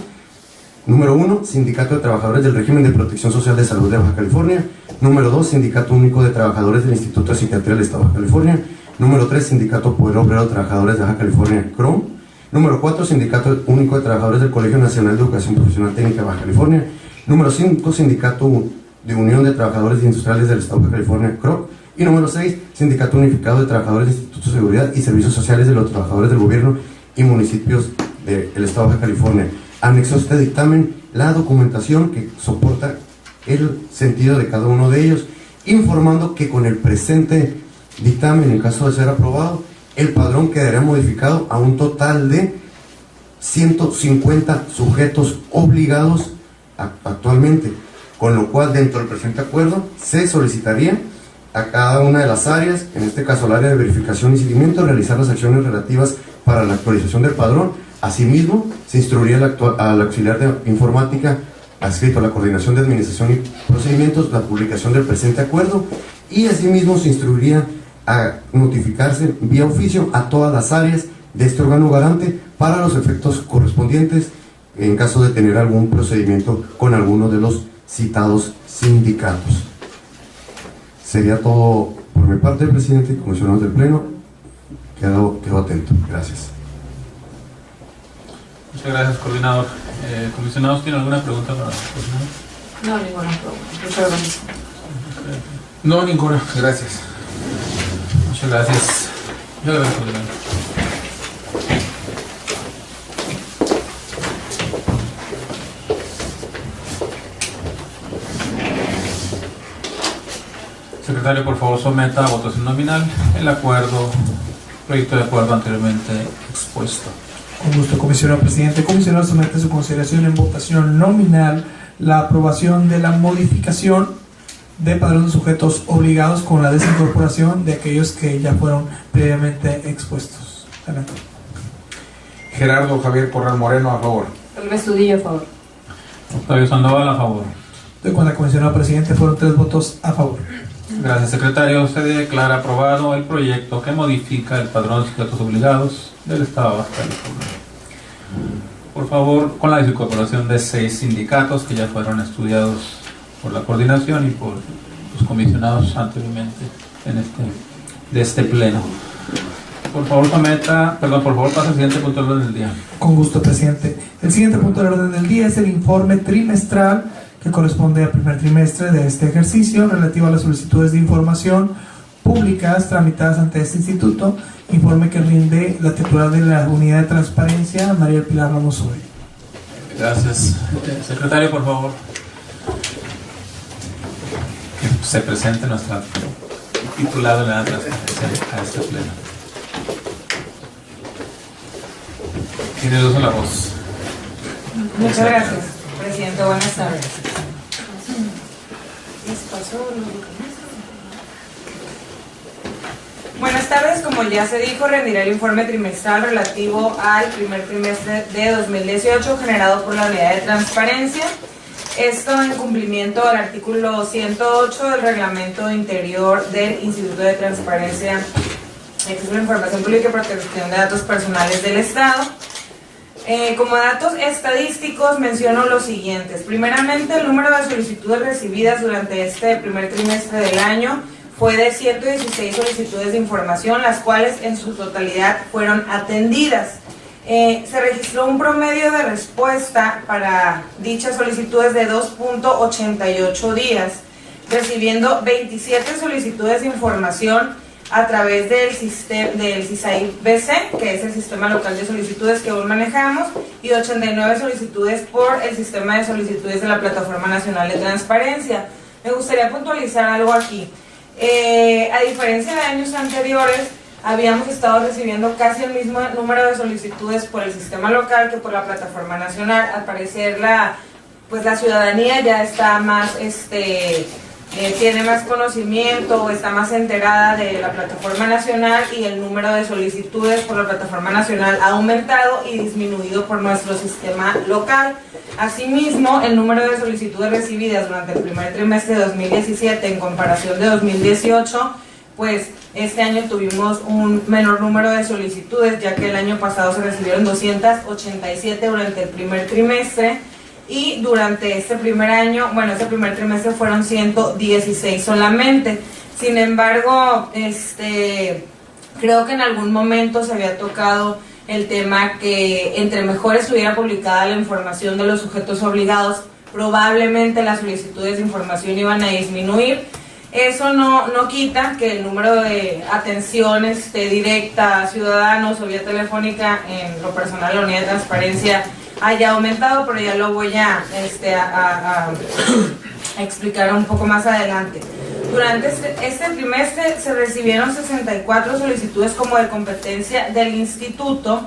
número 1, Sindicato de Trabajadores del Régimen de Protección Social de Salud de Baja California; número 2, Sindicato Único de Trabajadores del Instituto de Psiquiatría del Estado de Baja California; número 3, Sindicato Poder Obrero de Trabajadores de Baja California, CROM; número 4, Sindicato Único de Trabajadores del Colegio Nacional de Educación Profesional Técnica de Baja California; número 5, Sindicato de Unión de Trabajadores Industriales del Estado de Baja California, CROC; y número 6, Sindicato Unificado de Trabajadores del Instituto de Seguridad y Servicios Sociales de los Trabajadores del Gobierno y Municipios del Estado de Baja California. Anexo a este dictamen la documentación que soporta el sentido de cada uno de ellos, informando que con el presente dictamen, en caso de ser aprobado, el padrón quedará modificado a un total de 150 sujetos obligados actualmente, con lo cual dentro del presente acuerdo se solicitaría a cada una de las áreas, en este caso el área de verificación y seguimiento, realizar las acciones relativas para la actualización del padrón. Asimismo, se instruiría al auxiliar de informática adscrito a la Coordinación de Administración y Procedimientos la publicación del presente acuerdo, y asimismo se instruiría a notificarse vía oficio a todas las áreas de este órgano garante para los efectos correspondientes en caso de tener algún procedimiento con alguno de los citados sindicatos. Sería todo por mi parte, presidente y comisionados del Pleno. Quedo atento. Gracias. Muchas gracias, coordinador. ¿Comisionados tienen alguna pregunta para el coordinador? No, ninguna pregunta. Muchas gracias. No, ninguna. Gracias. Muchas gracias. Yo le doy, coordinador. Secretario, por favor, someta a votación nominal el proyecto de acuerdo anteriormente expuesto. Con gusto, comisionado presidente. Comisionado, somete a su consideración en votación nominal la aprobación de la modificación de padrón de sujetos obligados con la desincorporación de aquellos que ya fueron previamente expuestos. Adelante. Gerardo Javier Corral Moreno, a favor. El Estudillo, a favor. Octavio Sandoval, a favor. De cuenta, comisionado presidente, fueron 3 votos a favor. Gracias, secretario. Se declara aprobado el proyecto que modifica el padrón de sujetos obligados del Estado de Baja California. por favor, con la desincorporación de 6 sindicatos que ya fueron estudiados por la coordinación y por los comisionados anteriormente de este pleno. Por favor, pasa al siguiente punto del orden del día. Con gusto, presidente. El siguiente punto del orden del día es el informe trimestral que corresponde al primer trimestre de este ejercicio relativo a las solicitudes de información públicas tramitadas ante este instituto, informe que rinde la titular de la Unidad de Transparencia, María Pilar Ramos Uri. Gracias. Secretario, por favor. Que se presente nuestra titular de la transparencia a este pleno. Tiene el uso de la voz. Muchas gracias, presidente. Buenas tardes. Buenas tardes, como ya se dijo, rendiré el informe trimestral relativo al primer trimestre de 2018 generado por la Unidad de Transparencia. Esto en cumplimiento al artículo 108 del Reglamento Interior del Instituto de Transparencia, Acceso a la Información Pública y Protección de Datos Personales del Estado. Como datos estadísticos menciono los siguientes. Primeramente, el número de solicitudes recibidas durante este primer trimestre del año fue de 116 solicitudes de información, las cuales en su totalidad fueron atendidas. Se registró un promedio de respuesta para dichas solicitudes de 2.88 días, recibiendo 27 solicitudes de información a través del CISAI-BC, que es el Sistema Local de Solicitudes que hoy manejamos, y 89 solicitudes por el Sistema de Solicitudes de la Plataforma Nacional de Transparencia. Me gustaría puntualizar algo aquí. A diferencia de años anteriores, habíamos estado recibiendo casi el mismo número de solicitudes por el sistema local que por la plataforma nacional. Al parecer la ciudadanía ya está más, tiene más conocimiento, está más enterada de la plataforma nacional, y el número de solicitudes por la plataforma nacional ha aumentado y disminuido por nuestro sistema local. Asimismo, el número de solicitudes recibidas durante el primer trimestre de 2017 en comparación de 2018, pues este año tuvimos un menor número de solicitudes, ya que el año pasado se recibieron 287 durante el primer trimestre, y durante este primer año, este primer trimestre fueron 116 solamente. Sin embargo, creo que en algún momento se había tocado el tema que entre mejor estuviera publicada la información de los sujetos obligados, probablemente las solicitudes de información iban a disminuir. Eso no quita que el número de atenciones directa a ciudadanos o vía telefónica, en lo personal la Unidad de Transparencia, haya aumentado, pero ya lo voy a explicar un poco más adelante. Durante este trimestre se recibieron 64 solicitudes como de competencia del instituto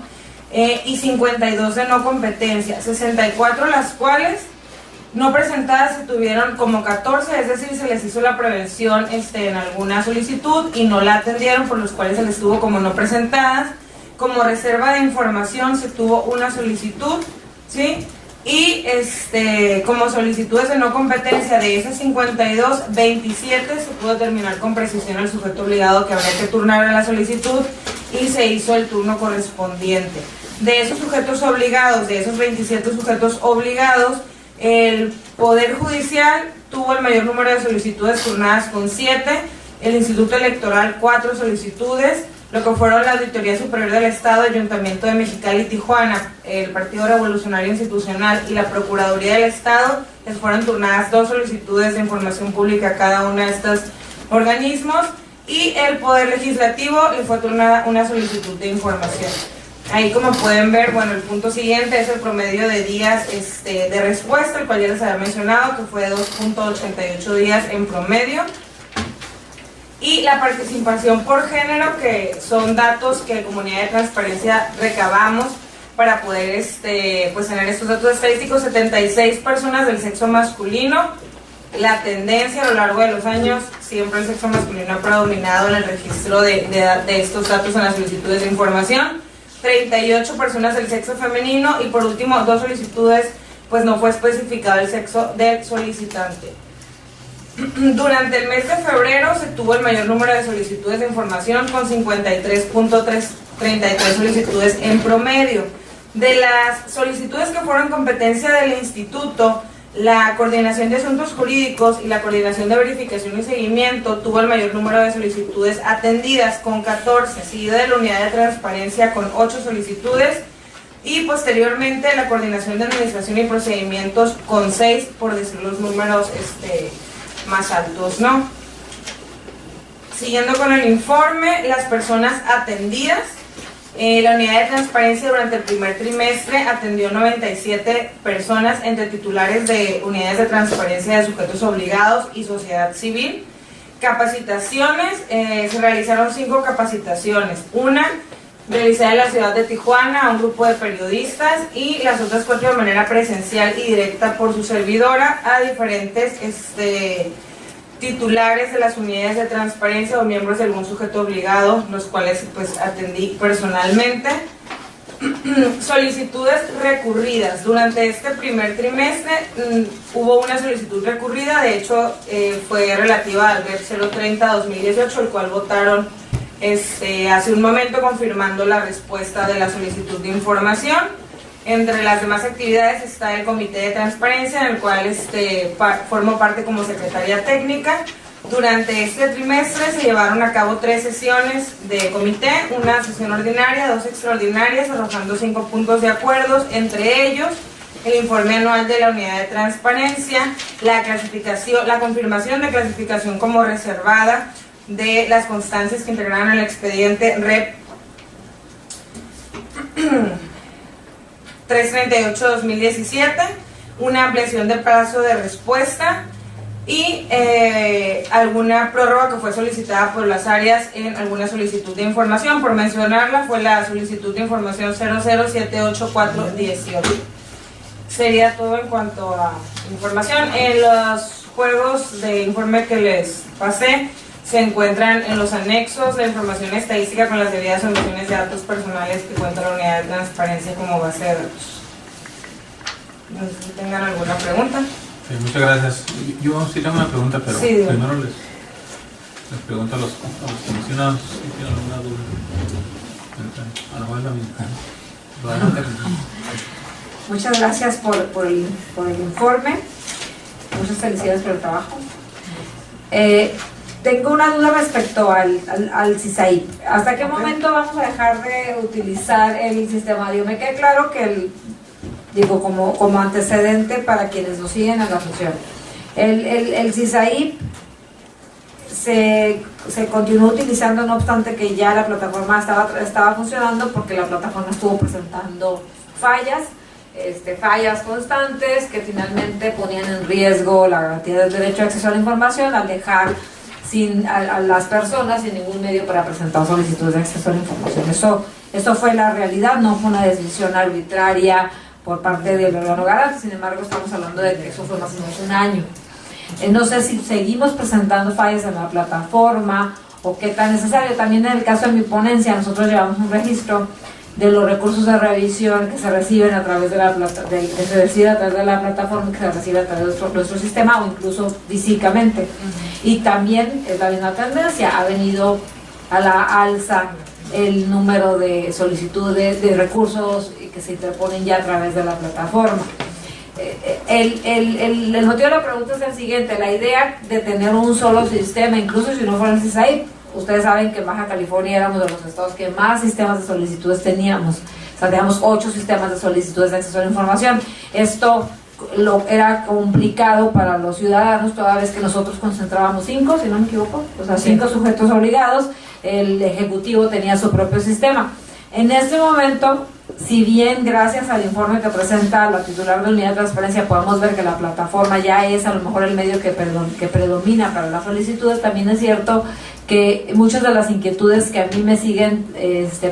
y 52 de no competencia, 64 las cuales no presentadas se tuvieron como 14, es decir, se les hizo la prevención en alguna solicitud y no la atendieron, por los cuales se les tuvo como no presentadas. Como reserva de información se tuvo una solicitud, ¿sí? Y como solicitudes de no competencia, de esas 52, 27 se pudo determinar con precisión el sujeto obligado que habría que turnar a la solicitud y se hizo el turno correspondiente. De esos sujetos obligados, de esos 27 sujetos obligados, el Poder Judicial tuvo el mayor número de solicitudes turnadas con 7, el Instituto Electoral 4 solicitudes, lo que fueron la Auditoría Superior del Estado, Ayuntamiento de Mexicali y Tijuana, el Partido Revolucionario Institucional y la Procuraduría del Estado, les fueron turnadas 2 solicitudes de información pública a cada uno de estos organismos, y el Poder Legislativo le fue turnada una solicitud de información. Ahí, como pueden ver, el punto siguiente es el promedio de días de respuesta, el cual ya les había mencionado, que fue de 2.88 días en promedio. Y la participación por género, que son datos que Comunidad de Transparencia recabamos para poder tener estos datos estadísticos: 76 personas del sexo masculino. La tendencia a lo largo de los años, siempre el sexo masculino ha predominado en el registro de estos datos en las solicitudes de información. 38 personas del sexo femenino, y por último 2 solicitudes, pues no fue especificado el sexo del solicitante. Durante el mes de febrero se tuvo el mayor número de solicitudes de información, con 53.33 solicitudes en promedio. De las solicitudes que fueron competencia del instituto, la coordinación de asuntos jurídicos y la coordinación de verificación y seguimiento tuvo el mayor número de solicitudes atendidas, con 14, seguida de la unidad de transparencia con 8 solicitudes, y posteriormente la coordinación de administración y procedimientos con 6, por decir los números más altos, ¿no? Siguiendo con el informe, las personas atendidas. La unidad de transparencia durante el primer trimestre atendió 97 personas entre titulares de unidades de transparencia de sujetos obligados y sociedad civil. Capacitaciones, se realizaron 5 capacitaciones, una realizada en la ciudad de Tijuana a un grupo de periodistas y las otras 4 de manera presencial y directa por su servidora a diferentes titulares de las unidades de transparencia o miembros de algún sujeto obligado, los cuales pues atendí personalmente. Solicitudes recurridas. Durante este primer trimestre hubo una solicitud recurrida, de hecho fue relativa al BEP 030-2018, el cual votaron hace un momento, confirmando la respuesta de la solicitud de información. Entre las demás actividades está el comité de transparencia, en el cual formo parte como secretaria técnica. Durante este trimestre se llevaron a cabo 3 sesiones de comité, una sesión ordinaria, 2 extraordinarias, arrojando 5 puntos de acuerdos, entre ellos el informe anual de la unidad de transparencia, la confirmación de clasificación como reservada de las constancias que integraron el expediente REP 338-2017, una ampliación de plazo de respuesta y alguna prórroga que fue solicitada por las áreas en alguna solicitud de información. Por mencionarla, fue la solicitud de información 0078418. Sería todo en cuanto a información. En los juegos de informe que les pasé se encuentran en los anexos la información estadística con las debidas omisiones de datos personales que cuenta la unidad de transparencia como base de datos. No sé si tengan alguna pregunta. Sí, muchas gracias. Yo sí tengo una pregunta, pero sí, primero les pregunto a los comisionados si tienen alguna duda. Muchas gracias por el informe. Muchas felicidades por el trabajo. Tengo una duda respecto al CISAIP. ¿Hasta qué momento vamos a dejar de utilizar el sistema? Yo me queda claro que como antecedente para quienes nos siguen en la función. El CISAIP se continuó utilizando, no obstante que ya la plataforma estaba funcionando, porque la plataforma estuvo presentando fallas constantes que finalmente ponían en riesgo la garantía del derecho de acceso a la información al dejar a las personas sin ningún medio para presentar solicitudes de acceso a la información. Eso fue la realidad, no fue una decisión arbitraria por parte del órgano garante. Sin embargo, estamos hablando de que eso fue más o menos un año. No sé si seguimos presentando fallas en la plataforma o qué tan necesario. También en el caso de mi ponencia, nosotros llevamos un registro de los recursos de revisión que se reciben a través de la plataforma, que se recibe a través de la plataforma, que se recibe a través de nuestro sistema o incluso físicamente. Y también es la misma tendencia, ha venido a la alza el número de solicitudes de recursos que se interponen ya a través de la plataforma. El motivo de la pregunta es el siguiente: la idea de tener un solo sistema, incluso si no fuera el CISAIP, ustedes saben que en Baja California éramos de los estados que más sistemas de solicitudes teníamos. O sea, teníamos 8 sistemas de solicitudes de acceso a la información. Esto era complicado para los ciudadanos, toda vez que nosotros concentrábamos 5, si no me equivoco, o sea, 5 sujetos obligados. El Ejecutivo tenía su propio sistema. En este momento, si bien gracias al informe que presenta la titular de la unidad de transparencia podemos ver que la plataforma ya es a lo mejor el medio que predomina para las solicitudes, también es cierto que muchas de las inquietudes que a mí me siguen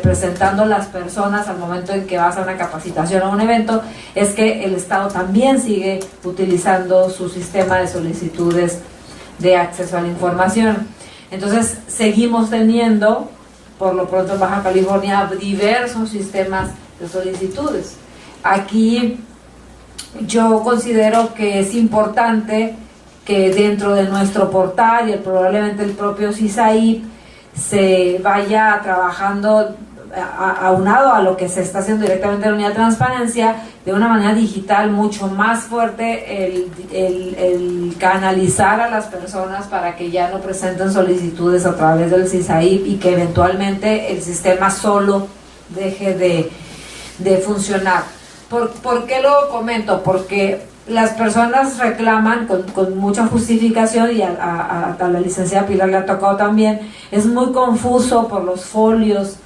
presentando las personas al momento en que vas a una capacitación o un evento es que el Estado también sigue utilizando su sistema de solicitudes de acceso a la información. Entonces seguimos teniendo, por lo pronto en Baja California, diversos sistemas de solicitudes. Aquí yo considero que es importante que dentro de nuestro portal y probablemente el propio CISAIP se vaya trabajando aunado a lo que se está haciendo directamente en la unidad de transparencia, de una manera digital mucho más fuerte el canalizar a las personas para que ya no presenten solicitudes a través del CISAIP y que eventualmente el sistema solo deje de funcionar. ¿Por qué lo comento? Porque las personas reclaman con mucha justificación, y a la licenciada Pilar le ha tocado también, es muy confuso por los folios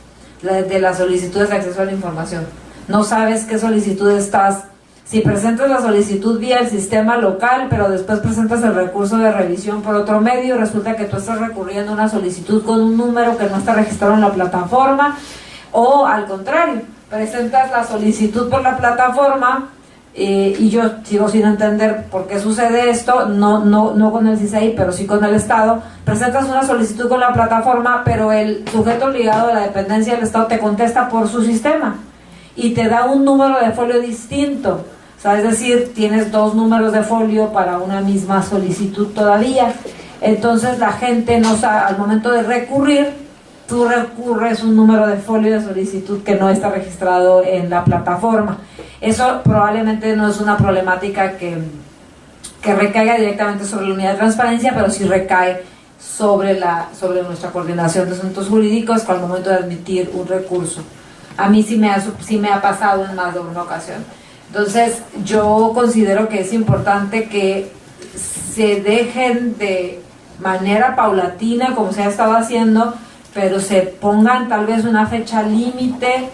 de las solicitudes de acceso a la información. No sabes qué solicitud estás. Si presentas la solicitud vía el sistema local, pero después presentas el recurso de revisión por otro medio, resulta que tú estás recurriendo a una solicitud con un número que no está registrado en la plataforma, o al contrario, presentas la solicitud por la plataforma. Y yo sigo sin entender por qué sucede esto, no con el CISAI, pero sí con el Estado. Presentas una solicitud con la plataforma, pero el sujeto obligado de la dependencia del Estado te contesta por su sistema y te da un número de folio distinto. O sea, es decir, tienes dos números de folio para una misma solicitud todavía. Entonces la gente no sabe, al momento de recurrir, tú recurres un número de folio de solicitud que no está registrado en la plataforma. Eso probablemente no es una problemática que recaiga directamente sobre la unidad de transparencia, pero sí recae sobre nuestra coordinación de asuntos jurídicos al momento de admitir un recurso. A mí sí me ha pasado en más de una ocasión. Entonces, yo considero que es importante que se dejen de manera paulatina, como se ha estado haciendo, pero se pongan tal vez una fecha límite,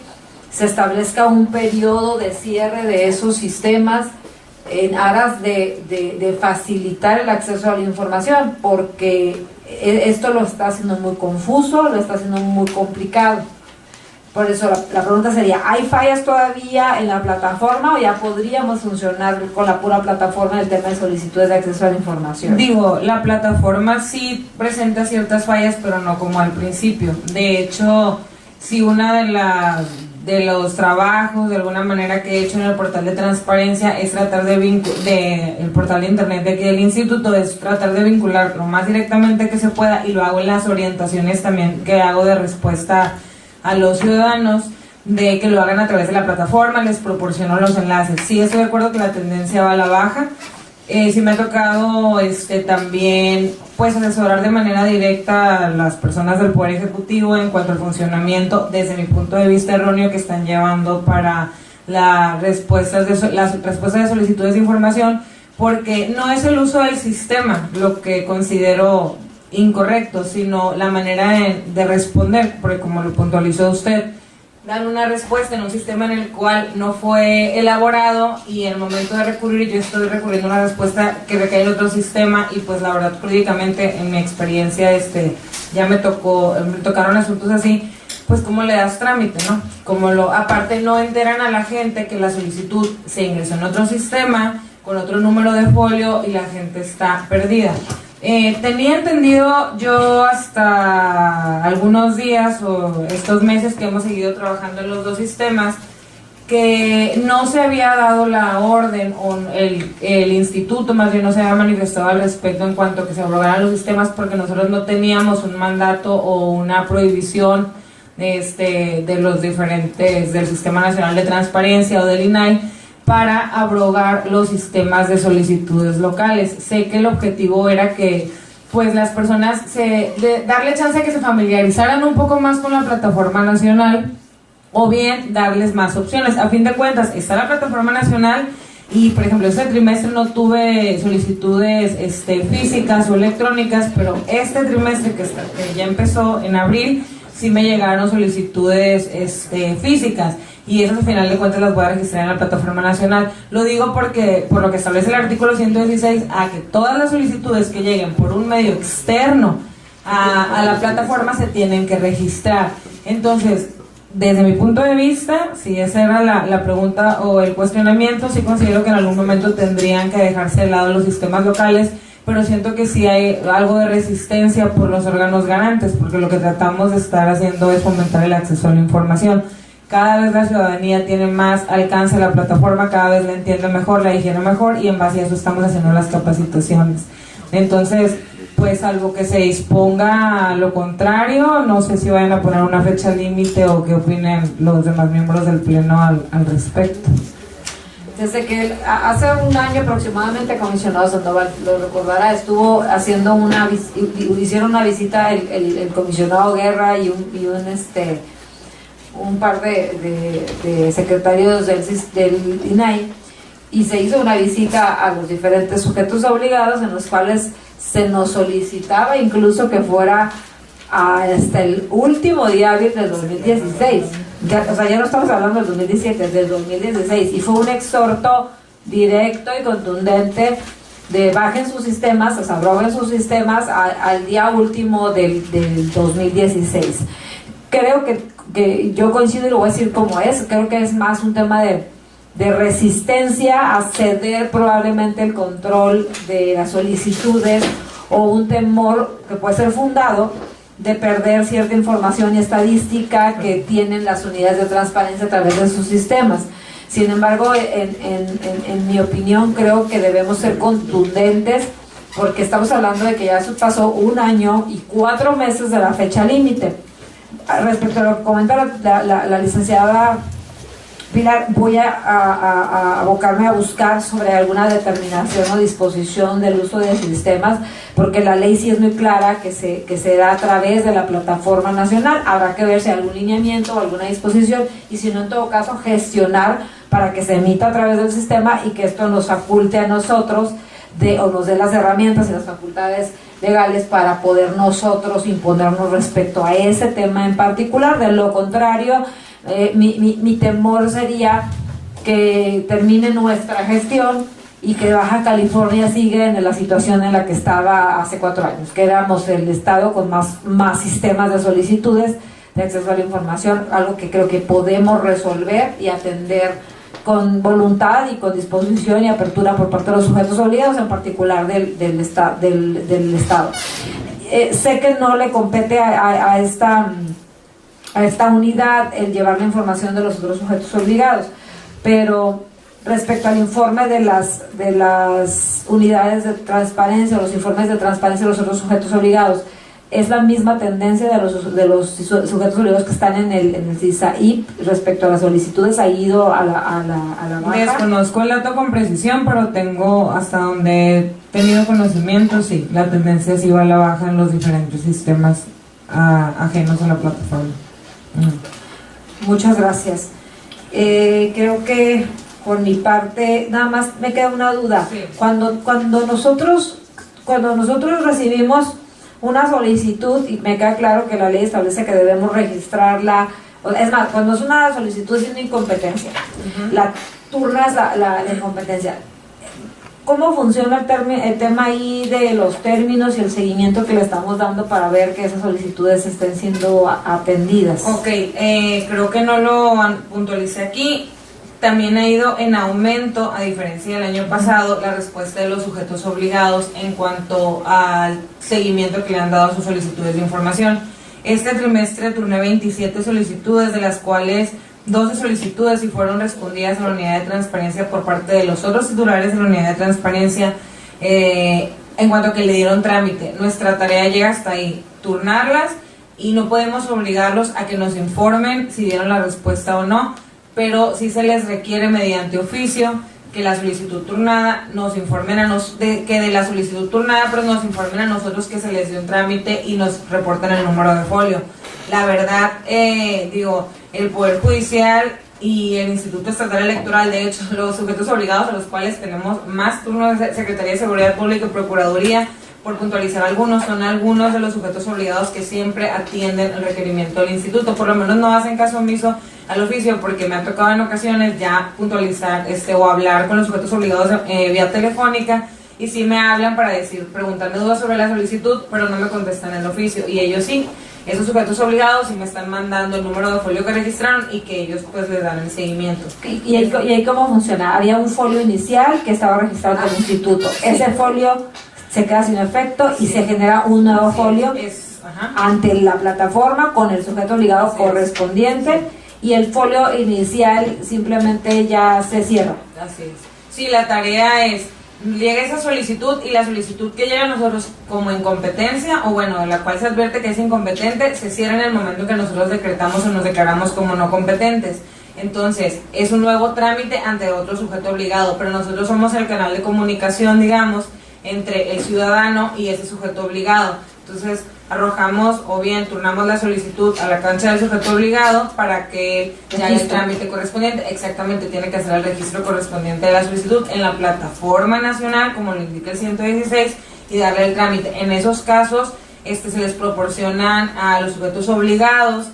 se establezca un periodo de cierre de esos sistemas en aras de facilitar el acceso a la información, porque esto lo está haciendo muy confuso, lo está haciendo muy complicado. Por eso la pregunta sería, ¿hay fallas todavía en la plataforma o ya podríamos funcionar con la pura plataforma en el tema de solicitudes de acceso a la información? Digo, la plataforma sí presenta ciertas fallas, pero no como al principio. De hecho, si una de los trabajos, de alguna manera, que he hecho en el portal de transparencia es tratar el portal de internet de aquí del instituto, es tratar de vincular lo más directamente que se pueda, y lo hago en las orientaciones también que hago de respuesta a los ciudadanos, de que lo hagan a través de la plataforma, les proporciono los enlaces. Sí, estoy de acuerdo que la tendencia va a la baja. Sí me ha tocado también pues asesorar de manera directa a las personas del Poder Ejecutivo en cuanto al funcionamiento, desde mi punto de vista erróneo, que están llevando para las respuestas de solicitudes de información, porque no es el uso del sistema lo que considero incorrecto, sino la manera de responder, porque como lo puntualizó usted, dan una respuesta en un sistema en el cual no fue elaborado, y en el momento de recurrir yo estoy recurriendo a una respuesta que recae en otro sistema, y pues la verdad, jurídicamente, en mi experiencia, ya me tocaron asuntos así, pues cómo le das trámite, ¿no? Aparte no enteran a la gente que la solicitud se ingresó en otro sistema, con otro número de folio, y la gente está perdida. Tenía entendido yo hasta algunos días o estos meses que hemos seguido trabajando en los dos sistemas, que no se había dado la orden, o el instituto más bien no se había manifestado al respecto en cuanto a que se abrogaran los sistemas, porque nosotros no teníamos un mandato o una prohibición de los diferentes, del Sistema Nacional de Transparencia o del INAI, para abrogar los sistemas de solicitudes locales. Sé que el objetivo era que pues las personas darle chance a que se familiarizaran un poco más con la plataforma nacional, o bien darles más opciones. A fin de cuentas, está la plataforma nacional, y por ejemplo este trimestre no tuve solicitudes físicas o electrónicas, pero este trimestre que ya empezó en abril, sí me llegaron solicitudes físicas, y esas al final de cuentas las voy a registrar en la plataforma nacional. Lo digo porque, por lo que establece el artículo 116, a que todas las solicitudes que lleguen por un medio externo a la plataforma se tienen que registrar. Entonces, desde mi punto de vista, si esa era la pregunta o el cuestionamiento, sí considero que en algún momento tendrían que dejarse de lado los sistemas locales, pero siento que sí hay algo de resistencia por los órganos garantes, porque lo que tratamos de estar haciendo es fomentar el acceso a la información. Cada vez la ciudadanía tiene más alcance a la plataforma, cada vez la entiende mejor, la digiere mejor, y en base a eso estamos haciendo las capacitaciones. Entonces, pues salvo que se disponga lo contrario, no sé si vayan a poner una fecha límite o qué opinen los demás miembros del Pleno al respecto. Desde que hace un año aproximadamente, el comisionado Sandoval lo recordará, estuvo haciendo hicieron una visita el comisionado Guerra y un par de secretarios del INAI, y se hizo una visita a los diferentes sujetos obligados, en los cuales se nos solicitaba incluso que fuera hasta el último día hábil del 2016. O sea, ya no estamos hablando del 2017, del 2016, y fue un exhorto directo y contundente de bajen sus sistemas, o sea, roben sus sistemas al día último del 2016. Creo que yo coincido y lo voy a decir como es, creo que es más un tema de resistencia a ceder probablemente el control de las solicitudes, o un temor que puede ser fundado de perder cierta información y estadística que tienen las unidades de transparencia a través de sus sistemas. Sin embargo, en mi opinión, creo que debemos ser contundentes, porque estamos hablando de que ya pasó 1 año y 4 meses de la fecha límite. Respecto a lo que comenta la licenciada Pilar, voy a abocarme a buscar sobre alguna determinación o disposición del uso de sistemas, porque la ley sí es muy clara que se da a través de la plataforma nacional. Habrá que ver si hay algún lineamiento o alguna disposición, y si no, en todo caso, gestionar para que se emita a través del sistema y que esto nos faculte a nosotros o nos dé las herramientas y las facultades legales para poder nosotros imponernos respecto a ese tema en particular. De lo contrario, mi temor sería que termine nuestra gestión y que Baja California siga en la situación en la que estaba hace 4 años, que éramos el estado con más sistemas de solicitudes de acceso a la información, algo que creo que podemos resolver y atender con voluntad y con disposición y apertura por parte de los sujetos obligados, en particular del Estado. Sé que no le compete a esta unidad el llevar la información de los otros sujetos obligados, pero respecto al informe de las unidades de transparencia, los informes de transparencia de los otros sujetos obligados, es la misma tendencia de los sujetos obligados que están en el CISAIP respecto a las solicitudes. ¿Ha ido a la baja? Desconozco el dato con precisión, pero tengo, hasta donde he tenido conocimiento, sí, la tendencia sí va a la baja en los diferentes sistemas ajenos a la plataforma. Muchas gracias. Creo que por mi parte nada más me queda una duda. Sí. Cuando nosotros recibimos una solicitud, y me queda claro que la ley establece que debemos registrarla, es más, cuando es una solicitud sin incompetencia, la turnas la incompetencia. ¿Cómo funciona el tema ahí de los términos y el seguimiento que le estamos dando para ver que esas solicitudes estén siendo atendidas? Ok, creo que no lo puntualicé aquí. También ha ido en aumento, a diferencia del año pasado, la respuesta de los sujetos obligados en cuanto al seguimiento que le han dado a sus solicitudes de información. Este trimestre turné 27 solicitudes, de las cuales 12 solicitudes y fueron respondidas a la unidad de transparencia por parte de los otros titulares de la unidad de transparencia en cuanto a que le dieron trámite. Nuestra tarea llega hasta ahí, turnarlas, y no podemos obligarlos a que nos informen si dieron la respuesta o no, pero sí se les requiere mediante oficio que la solicitud turnada nos informen que de la solicitud turnada, pero nos informen a nosotros que se les dio un trámite y nos reporten el número de folio. La verdad, el Poder Judicial y el Instituto Estatal Electoral, de hecho, los sujetos obligados a los cuales tenemos más turnos de Secretaría de Seguridad Pública y Procuraduría, por puntualizar algunos, son algunos de los sujetos obligados que siempre atienden el requerimiento del instituto. Por lo menos no hacen caso omiso al oficio, porque me ha tocado en ocasiones ya puntualizar o hablar con los sujetos obligados vía telefónica, y sí me hablan para preguntarme dudas sobre la solicitud, pero no me contestan el oficio, y ellos sí. Esos sujetos obligados sí me están mandando el número de folio que registraron y que ellos pues les dan el seguimiento. ¿Y ahí cómo funciona? Había un folio inicial que estaba registrado con el instituto. Sí. Ese folio se queda sin efecto y se genera un nuevo folio ante la plataforma con el sujeto obligado correspondiente, y el folio inicial simplemente ya se cierra. Así es. Sí, la tarea es llega esa solicitud y la solicitud que llega a nosotros como incompetencia, o bueno, de la cual se advierte que es incompetente, se cierra en el momento que nosotros decretamos o nos declaramos como no competentes. Entonces, es un nuevo trámite ante otro sujeto obligado, pero nosotros somos el canal de comunicación, digamos, entre el ciudadano y ese sujeto obligado. Entonces, arrojamos o bien turnamos la solicitud a la cancha del sujeto obligado para que ya el trámite correspondiente, exactamente, tiene que hacer el registro correspondiente de la solicitud en la plataforma nacional, como lo indica el 116, y darle el trámite. En esos casos, se les proporcionan a los sujetos obligados,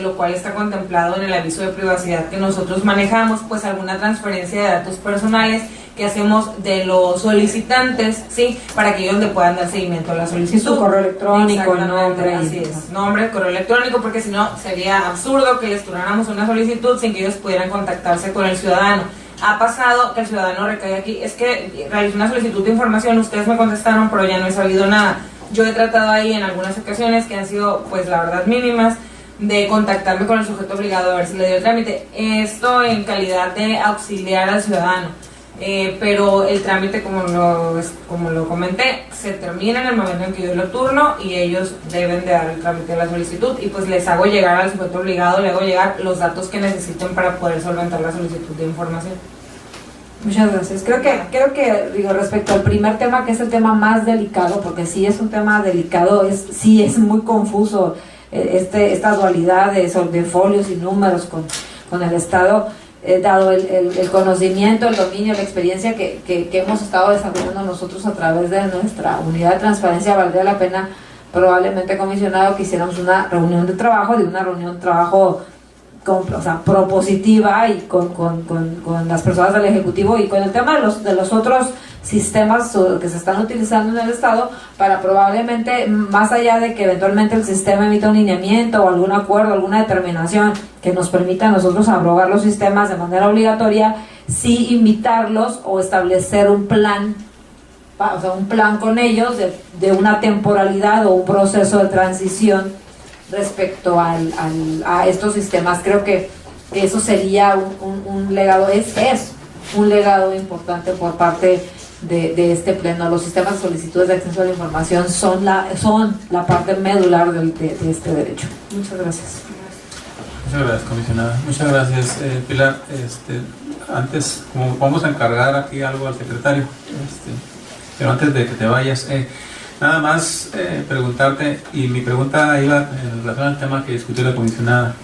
lo cual está contemplado en el aviso de privacidad que nosotros manejamos, pues alguna transferencia de datos personales que hacemos de los solicitantes, ¿sí? Para que ellos le puedan dar seguimiento a la solicitud. Su correo electrónico, el nombre. Así es, nombre, correo electrónico, porque si no sería absurdo que les turnáramos una solicitud sin que ellos pudieran contactarse con el ciudadano. Ha pasado que el ciudadano recae aquí, es que realicé una solicitud de información, ustedes me contestaron, pero ya no he sabido nada. Yo he tratado ahí en algunas ocasiones, que han sido, pues la verdad, mínimas, de contactarme con el sujeto obligado a ver si le dio el trámite. Esto en calidad de auxiliar al ciudadano. Pero el trámite, como lo comenté, se termina en el momento en que yo lo turno y ellos deben de dar el trámite de la solicitud, y pues les hago llegar al sujeto obligado, le hago llegar los datos que necesiten para poder solventar la solicitud de información. Muchas gracias. Creo que digo, respecto al primer tema, que es el tema más delicado, porque sí es un tema delicado, sí es muy confuso esta dualidad de folios y números con el Estado. Dado el conocimiento, el dominio, la experiencia que hemos estado desarrollando nosotros a través de nuestra unidad de transparencia, valdría la pena probablemente, comisionado, que hiciéramos una reunión de trabajo, propositiva y con las personas del Ejecutivo y con el tema de los otros sistemas que se están utilizando en el Estado, para probablemente, más allá de que eventualmente el sistema emita un lineamiento o algún acuerdo, alguna determinación que nos permita a nosotros abrogar los sistemas de manera obligatoria, sí invitarlos o establecer un plan, un plan con ellos de una temporalidad o un proceso de transición respecto a estos sistemas. Creo que eso sería un legado, es un legado importante por parte de este pleno. Los sistemas de solicitudes de acceso a la información son la parte medular de este derecho. Muchas gracias. Muchas gracias, comisionada. Muchas gracias, Pilar. Antes, como vamos a encargar aquí algo al secretario, pero antes de que te vayas, nada más preguntarte, y mi pregunta iba en relación al tema que discutió la comisionada,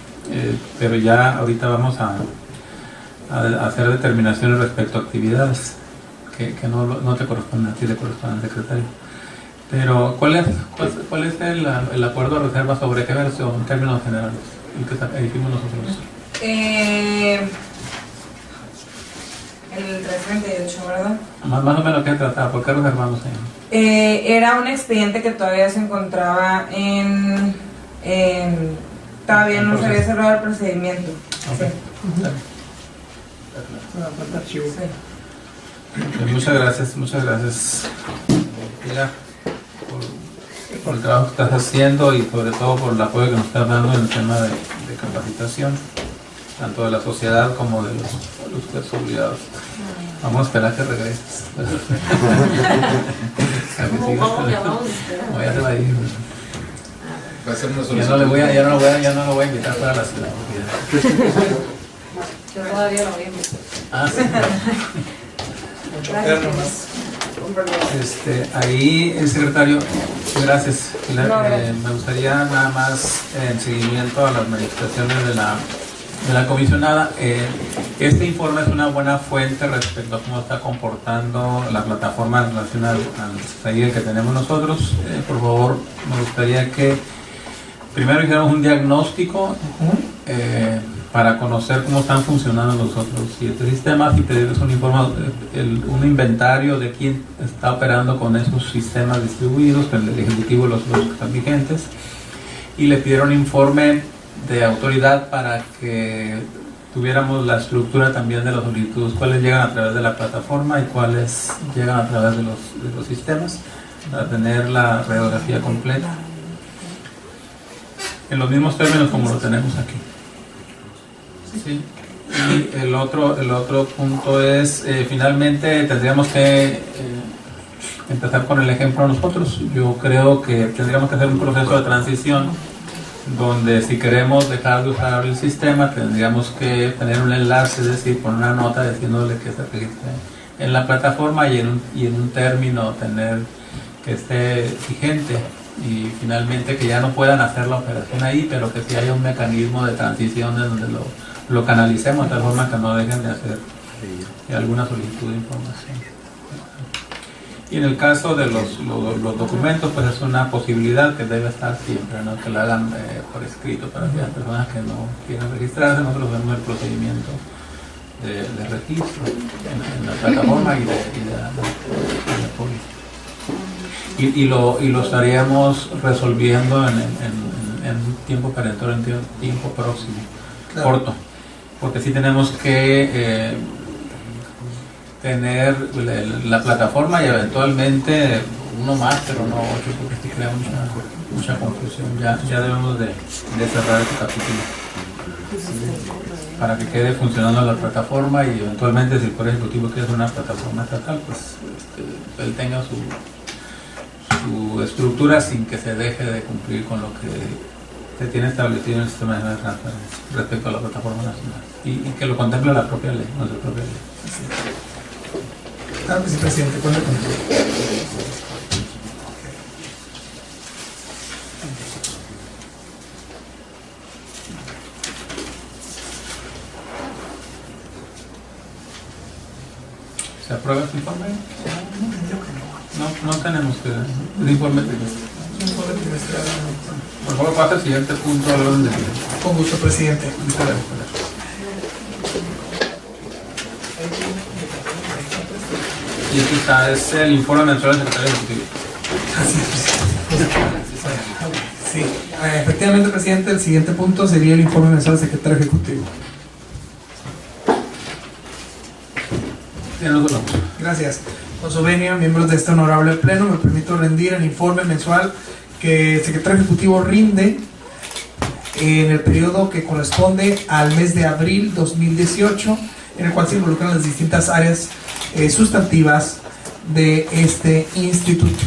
pero ya ahorita vamos a hacer determinaciones respecto a actividades que no te corresponden a ti, le corresponden al secretario. Pero ¿cuál es el acuerdo de reserva sobre qué versión en términos generales, el que hicimos nosotros? El 338, ¿verdad? Más o menos, ¿qué trataba? ¿Por qué reservamos ahí? Era un expediente que todavía se encontraba todavía no se había cerrado el procedimiento. Okay. Sí. Sí. Muchas gracias, Pilar, por el trabajo que estás haciendo y sobre todo por el apoyo que nos estás dando en el tema de capacitación, tanto de la sociedad como de los obligados. Vamos a esperar que regreses. Ya se va a ir. Va a ser una Ya no lo voy a invitar para la ciudad. Yo todavía lo voy a invitar. Ah, sí. Gracias. Ahí, el secretario, gracias. Me gustaría nada más, en seguimiento a las manifestaciones de la comisionada, este informe es una buena fuente respecto a cómo está comportando la plataforma nacional al que tenemos nosotros. Por favor, me gustaría que primero hiciéramos un diagnóstico para conocer cómo están funcionando los otros 7 sistemas y pedirles un informe, un inventario de quién está operando con esos sistemas distribuidos, el Ejecutivo, los que están vigentes, y le pidieron un informe de autoridad para que tuviéramos la estructura también de las solicitudes, cuáles llegan a través de la plataforma y cuáles llegan a través de los sistemas, para tener la radiografía completa en los mismos términos como lo tenemos aquí. Sí. Y el otro punto es, finalmente tendríamos que empezar con el ejemplo nosotros. Yo creo que tendríamos que hacer un proceso de transición donde si queremos dejar de usar el sistema tendríamos que tener un enlace, es decir, poner una nota diciéndole que se registre en la plataforma y en un término tener que esté vigente, y finalmente que ya no puedan hacer la operación ahí, pero que sí haya un mecanismo de transición de donde lo canalicemos de tal forma que no dejen de hacer alguna solicitud de información. Y en el caso de los documentos, pues es una posibilidad que debe estar siempre, ¿no? Que lo hagan por escrito para que las personas que no quieran registrarse, nosotros vemos el procedimiento de registro en la plataforma y de póliza. Y lo estaríamos resolviendo en un tiempo perentorio, en tiempo próximo, claro, corto, porque sí tenemos que tener la plataforma y eventualmente uno más, pero no 8, porque sí crea mucha confusión. Ya debemos de cerrar este capítulo para que quede funcionando la plataforma, y eventualmente si el Poder Ejecutivo quiere hacer una plataforma estatal, pues él tenga su estructura sin que se deje de cumplir con lo que se tiene establecido en el sistema de transparencia respecto a la plataforma nacional, y que lo contemple la propia ley, nuestra propia ley. Claro que sí, presidente, cuenta con ¿Se aprueba este informe? No tenemos que... El informe trimestral. Por favor, pasa al siguiente punto al orden del día. Con gusto, presidente. Y aquí está, es el informe mensual del secretario ejecutivo. Sí, efectivamente, presidente, el siguiente punto sería el informe mensual del secretario ejecutivo. Gracias. Con su venia, miembros de este honorable pleno, me permito rendir el informe mensual que el secretario ejecutivo rinde en el periodo que corresponde al mes de abril 2018, en el cual se involucran las distintas áreas sustantivas de este instituto.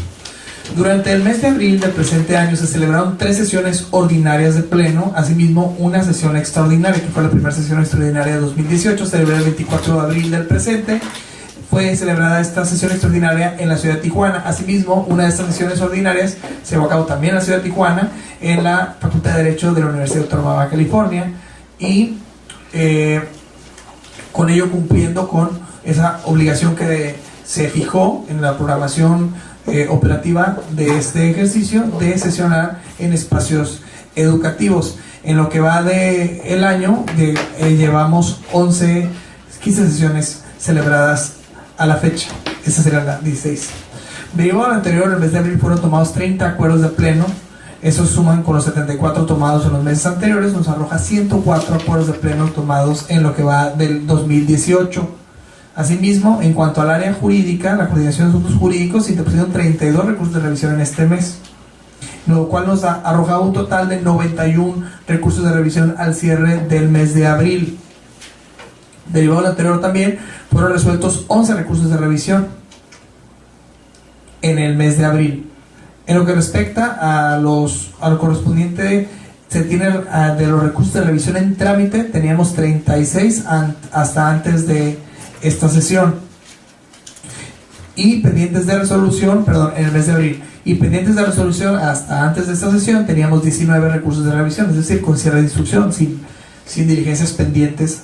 Durante el mes de abril del presente año se celebraron 3 sesiones ordinarias de pleno, asimismo una sesión extraordinaria, que fue la primera sesión extraordinaria de 2018, celebrada el 24 de abril del presente. Fue celebrada esta sesión extraordinaria en la ciudad de Tijuana. Asimismo, una de estas sesiones ordinarias se llevó a cabo también en la ciudad de Tijuana, en la Facultad de Derecho de la Universidad Autónoma de Baja California, y con ello cumpliendo con esa obligación que se fijó en la programación operativa de este ejercicio de sesionar en espacios educativos. En lo que va del año, llevamos 15 sesiones celebradas a la fecha. Esa será la 16. Derivado al anterior, en el mes de abril fueron tomados 30 acuerdos de pleno. Esos suman con los 74 tomados en los meses anteriores, nos arroja 104 acuerdos de pleno tomados en lo que va del 2018. Asimismo, en cuanto al área jurídica, la coordinación de asuntos jurídicos, se interpusieron 32 recursos de revisión en este mes, lo cual nos ha arrojado un total de 91 recursos de revisión al cierre del mes de abril. Derivado del anterior también, fueron resueltos 11 recursos de revisión en el mes de abril. En lo que respecta a lo correspondiente, se tiene de los recursos de revisión en trámite, teníamos 36 hasta antes de esta sesión, y pendientes de resolución, en el mes de abril, y pendientes de resolución hasta antes de esta sesión teníamos 19 recursos de revisión, es decir, con cierre de instrucción, sin diligencias pendientes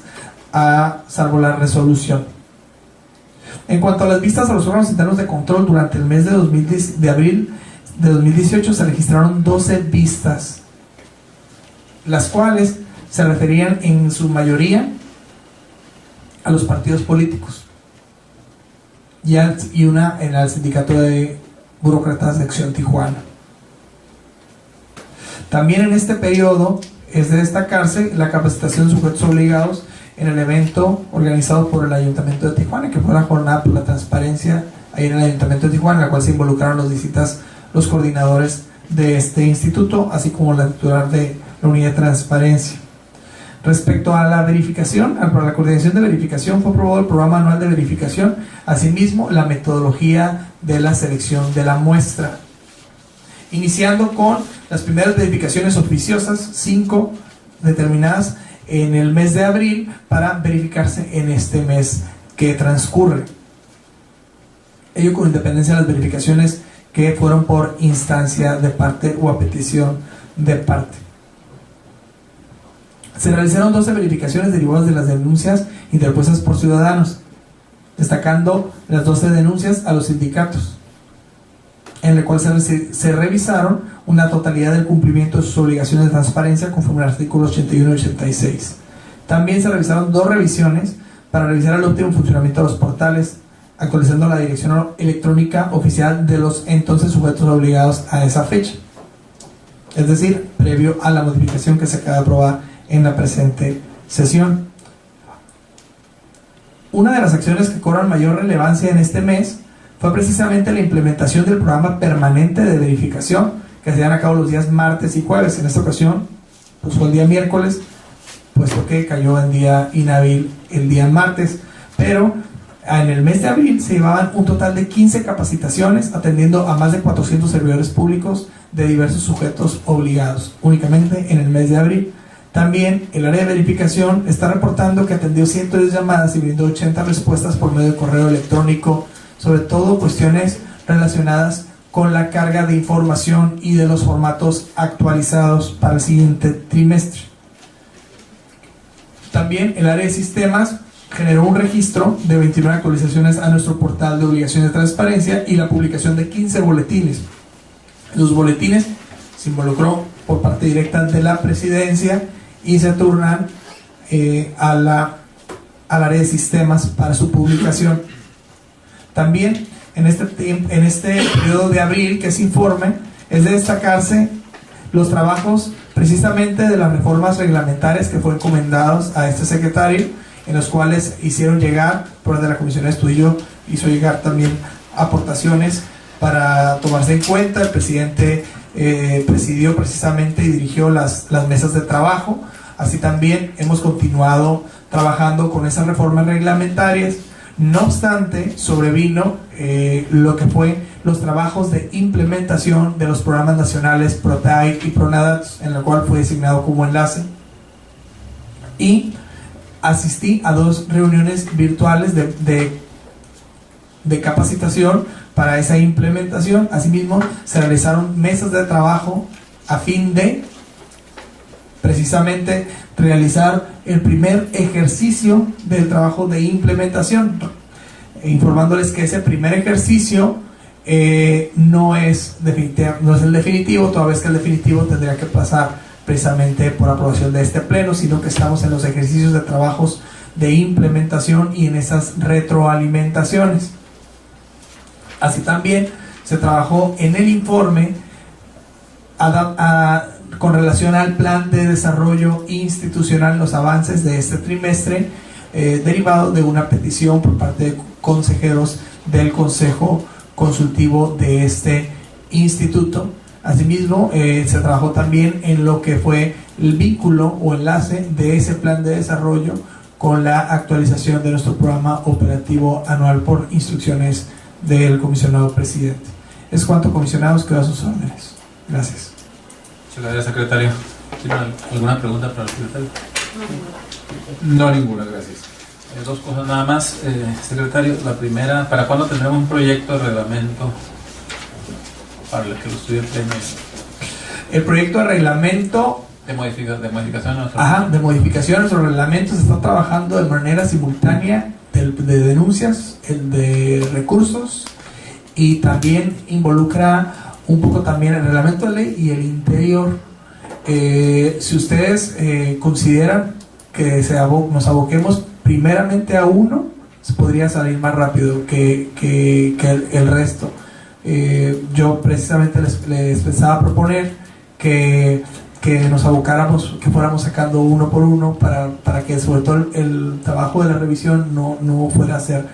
salvo la resolución. En cuanto a las vistas a los órganos internos de control, durante el mes de abril de 2018 se registraron 12 vistas, las cuales se referían en su mayoría a los partidos políticos y una en el Sindicato de Burócratas de Acción Tijuana. También en este periodo es de destacarse la capacitación de sujetos obligados en el evento organizado por el Ayuntamiento de Tijuana, que fue la jornada por la transparencia ahí en el Ayuntamiento de Tijuana, en la cual se involucraron los coordinadores de este instituto, así como la titular de la unidad de transparencia. Respecto a la verificación, a la coordinación de verificación, fue aprobado el programa anual de verificación, asimismo la metodología de la selección de la muestra, iniciando con las primeras verificaciones oficiosas, 5 determinadas en el mes de abril para verificarse en este mes que transcurre. Ello con independencia de las verificaciones que fueron por instancia de parte o a petición de parte. Se realizaron 12 verificaciones derivadas de las denuncias interpuestas por ciudadanos, destacando las 12 denuncias a los sindicatos, en la cual se revisaron una totalidad del cumplimiento de sus obligaciones de transparencia conforme al artículo 81 y 86. También se realizaron 2 revisiones para revisar el óptimo funcionamiento de los portales, actualizando la dirección electrónica oficial de los entonces sujetos obligados a esa fecha, es decir, previo a la modificación que se acaba de aprobar en la presente sesión. Una de las acciones que cobran mayor relevancia en este mes fue precisamente la implementación del programa permanente de verificación que se llevan a cabo los días martes y jueves. En esta ocasión pues fue el día miércoles, puesto que cayó en día inhábil el día martes, pero en el mes de abril se llevaban un total de 15 capacitaciones atendiendo a más de 400 servidores públicos de diversos sujetos obligados, únicamente en el mes de abril. También el área de verificación está reportando que atendió 110 llamadas y brindó 80 respuestas por medio de correo electrónico, sobre todo cuestiones relacionadas con la carga de información y de los formatos actualizados para el siguiente trimestre. También el área de sistemas generó un registro de 29 actualizaciones a nuestro portal de obligaciones de transparencia y la publicación de 15 boletines. Los boletines se involucró por parte directa de la presidencia y se turnan al área de sistemas para su publicación. También en este periodo de abril, que es informe, es de destacarse los trabajos precisamente de las reformas reglamentarias que fueron encomendados a este secretario, en los cuales hicieron llegar, por de la Comisión de Estudio, hizo llegar también aportaciones para tomarse en cuenta. El presidente presidió precisamente y dirigió las mesas de trabajo. Así también hemos continuado trabajando con esas reformas reglamentarias. No obstante, sobrevino lo que fue los trabajos de implementación de los programas nacionales PROTAI y PRONADAT, en el cual fue designado como enlace, y asistí a 2 reuniones virtuales de capacitación para esa implementación. Asimismo, se realizaron mesas de trabajo a fin de precisamente realizar el primer ejercicio del trabajo de implementación, informándoles que ese primer ejercicio no es el definitivo, toda vez que el definitivo tendría que pasar precisamente por aprobación de este pleno, sino que estamos en los ejercicios de trabajos de implementación y en esas retroalimentaciones. Así también se trabajó en el informe con relación al plan de desarrollo institucional, los avances de este trimestre, derivado de una petición por parte de consejeros del Consejo Consultivo de este instituto. Asimismo, se trabajó también en lo que fue el vínculo o enlace de ese plan de desarrollo con la actualización de nuestro programa operativo anual por instrucciones del comisionado presidente. Es cuanto, comisionados, quedo a sus órdenes. Gracias. Muchas gracias, secretario. ¿Tiene alguna pregunta para el secretario? No, ninguna, gracias. 2 cosas nada más, secretario. La primera, ¿para cuándo tendremos un proyecto de reglamento para el que lo estudie el pleno? El proyecto de reglamento de modificación de modificación a nuestro reglamento se está trabajando de manera simultánea, el de denuncias, el de recursos, y también involucra un poco también el reglamento de ley y el interior. Si ustedes consideran que nos aboquemos primeramente a uno, se podría salir más rápido que el resto. Yo precisamente les pensaba proponer que nos abocáramos, que fuéramos sacando uno por uno para que sobre todo el trabajo de la revisión no fuera a ser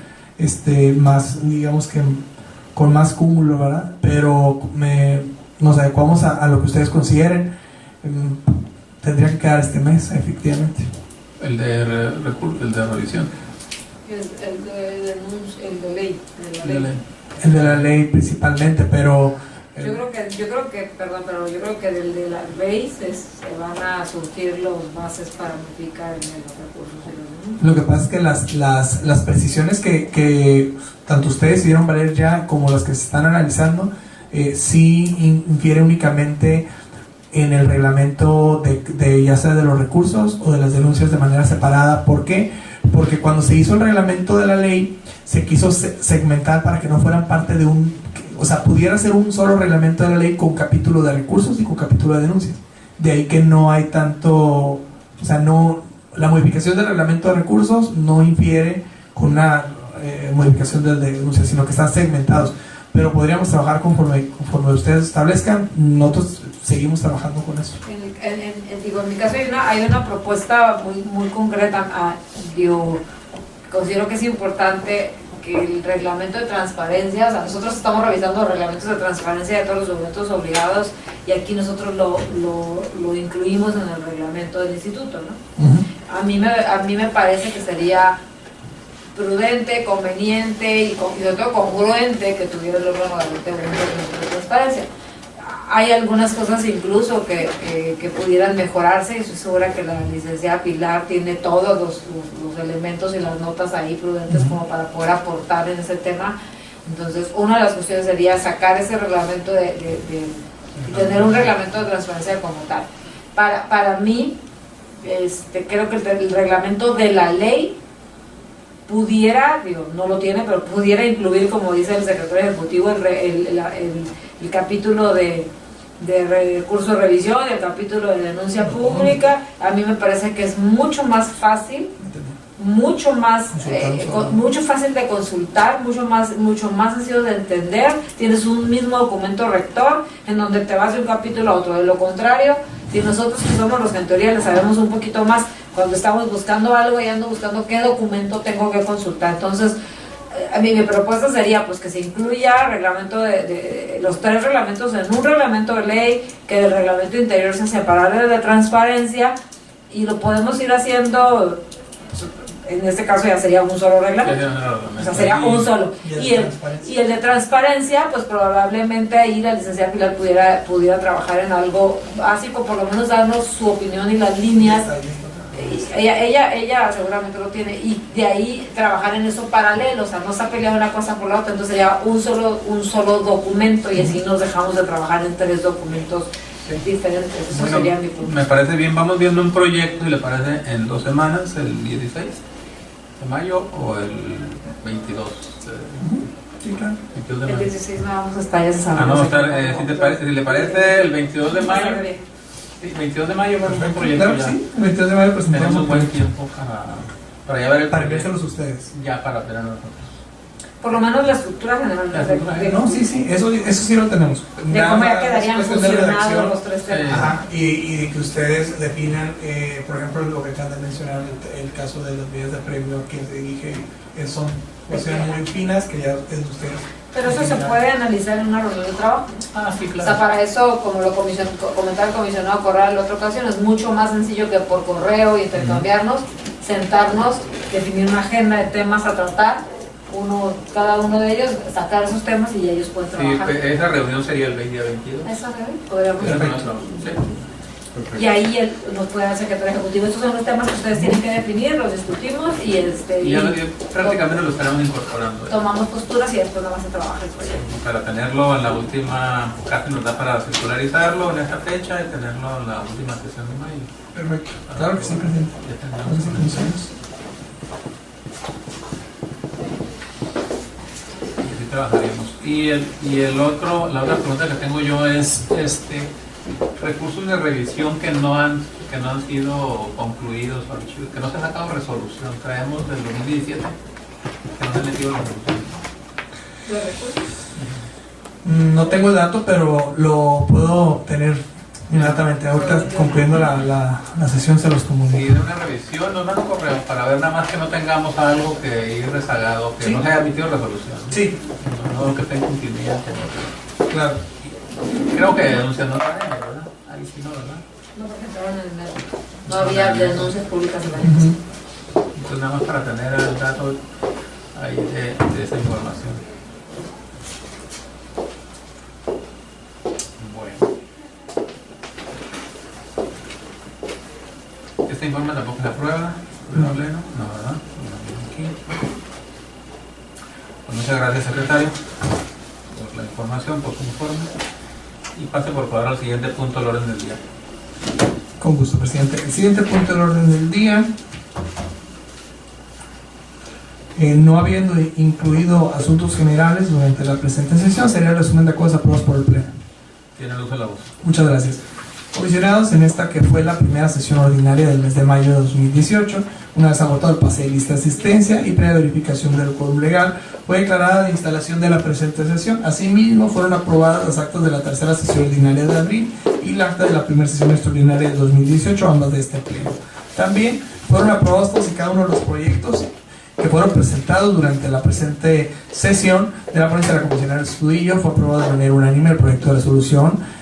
más, digamos que con más cúmulo, ¿verdad? Pero nos adecuamos a lo que ustedes consideren. Tendría que quedar este mes, efectivamente. El de revisión. El de ley. El de la ley principalmente, pero Yo creo que del de la ley se van a surgir los bases para modificar en los recursos y los denuncias. lo que pasa es que las precisiones que tanto ustedes dieron valer ya como las que se están analizando, sí infiere únicamente en el reglamento de ya sea de los recursos o de las denuncias de manera separada. ¿Por qué? Porque cuando se hizo el reglamento de la ley se quiso segmentar para que no fueran parte de o sea, pudiera ser un solo reglamento de la ley con capítulo de recursos y con capítulo de denuncias. De ahí que no hay tanto, o sea, no, la modificación del reglamento de recursos no infiere con una modificación del de denuncias, sino que están segmentados. Pero podríamos trabajar conforme ustedes establezcan. Nosotros seguimos trabajando con eso. En mi caso hay una propuesta muy concreta. Considero que es importante que el reglamento de transparencia, o sea, nosotros estamos revisando los reglamentos de transparencia de todos los documentos obligados y aquí nosotros lo incluimos en el reglamento del instituto, ¿no? A mí me parece que sería prudente, conveniente y sobre todo congruente que tuviera el órgano de transparencia. Hay algunas cosas incluso que pudieran mejorarse y estoy segura que la licenciada Pilar tiene todos los elementos y las notas ahí prudentes como para poder aportar en ese tema. Entonces, una de las cuestiones sería sacar ese reglamento y tener un reglamento de transparencia como tal. Para mí, creo que el reglamento de la ley pudiera, no lo tiene, pero pudiera incluir, como dice el secretario ejecutivo, el capítulo de recurso de revisión, el capítulo de denuncia pública. A mí me parece que es mucho más fácil, mucho fácil de consultar, mucho más sencillo de entender. Tienes un mismo documento rector en donde te vas de un capítulo a otro. De lo contrario, si nosotros que somos los que en teoría le sabemos un poquito más, cuando estamos buscando algo y ando buscando qué documento tengo que consultar. Entonces, a mí mi propuesta sería pues que se incluya reglamento de los 3 reglamentos en un reglamento de ley, que del reglamento interior se separara de transparencia, y lo podemos ir haciendo, en este caso ya sería un solo reglamento, o sea, sería un solo. Y el de transparencia, pues probablemente ahí la licenciada Pilar pudiera trabajar en algo básico, por lo menos darnos su opinión y las líneas. Ella seguramente lo tiene, y de ahí trabajar en eso paralelo, o sea, no está peleando una cosa por la otra. Entonces sería un solo documento, y así nos dejamos de trabajar en 3 documentos diferentes. Eso sería mi punto. Me parece bien. Vamos viendo un proyecto y le parece en 2 semanas, el 16 de mayo o el 22 Sí, claro. El 16 no vamos a estar, ya se sabe. si le parece el 22 de mayo. Sí, 22 de mayo va un proyecto. Claro, sí, el 22 de mayo presentamos tenemos un buen tiempo para ya ver el para proyecto. enviárselos ustedes. Ya para ver a nosotros. Por lo menos la estructura general. No, sí, eso sí lo tenemos. De cómo ya quedarían fusionados los 3 temas. Ajá, y de que ustedes definan, por ejemplo, lo que acaban de mencionar, el caso de las medidas de premio que se dije, son cuestiones muy finas que ya es de ustedes. Pero eso se puede analizar en una reunión de trabajo. Sí, claro. O sea, para eso, como lo comentaba el comisionado Corral en la otra ocasión, es mucho más sencillo que por correo intercambiarnos, sentarnos, definir una agenda de temas a tratar, cada uno de ellos, sacar esos temas y ellos pueden trabajar. Sí, esa reunión sería el día 22. Esa reunión podríamos Sí. Y ahí él nos puede dar secretario ejecutivo. Estos son los temas que ustedes tienen que definir, los discutimos y ya prácticamente lo estaremos incorporando. Tomamos posturas y después nada más se trabaja el proyecto. Para tenerlo en la última, casi nos da para circularizarlo en esta fecha y tenerlo en la última sesión de mayo. Perfecto. Claro que sí, presidente. Así trabajaríamos. Y la otra pregunta que tengo yo es recursos de revisión que no han sido concluidos, que no se ha sacado resolución. Traemos del 2017 que no se han metido resolución. ¿Los recursos? No tengo el dato, pero lo puedo tener inmediatamente. Ahorita concluyendo la sesión se los comunico. Sí, de una revisión, no un correo, para ver nada más que no tengamos algo que ir rezagado, que no se haya emitido resolución. Sí. No que esté en continuidad. Claro. Creo que denunciando la ¿verdad? Ahí sí no, ¿verdad? No, porque estaban en el No había denuncias públicas en la agencia. Entonces, nada más para tener el dato ahí de esa información. Bueno. Este informe tampoco se aprueba. ¿No, Pleno? No, ¿verdad? Aquí. Pues muchas gracias, secretario, por la información, por su informe. Y pase por favor al siguiente punto del orden del día. Con gusto, presidente. El siguiente punto del orden del día, no habiendo incluido asuntos generales durante la presente sesión, sería el resumen de acuerdos aprobados por el Pleno. Tiene el uso de la voz. Muchas gracias. Comisionados, en esta que fue la primera sesión ordinaria del mes de mayo de 2018, una vez agotado el pase de lista de asistencia y previa verificación del quórum legal, fue declarada la instalación de la presente sesión. Asimismo, fueron aprobadas las actas de la tercera sesión ordinaria de abril y la acta de la primera sesión extraordinaria de 2018, ambas de este pleno. También fueron aprobados todos y cada uno de los proyectos que fueron presentados durante la presente sesión de la ponencia de la comisionada Estudillo. Fue aprobado de manera unánime el proyecto de resolución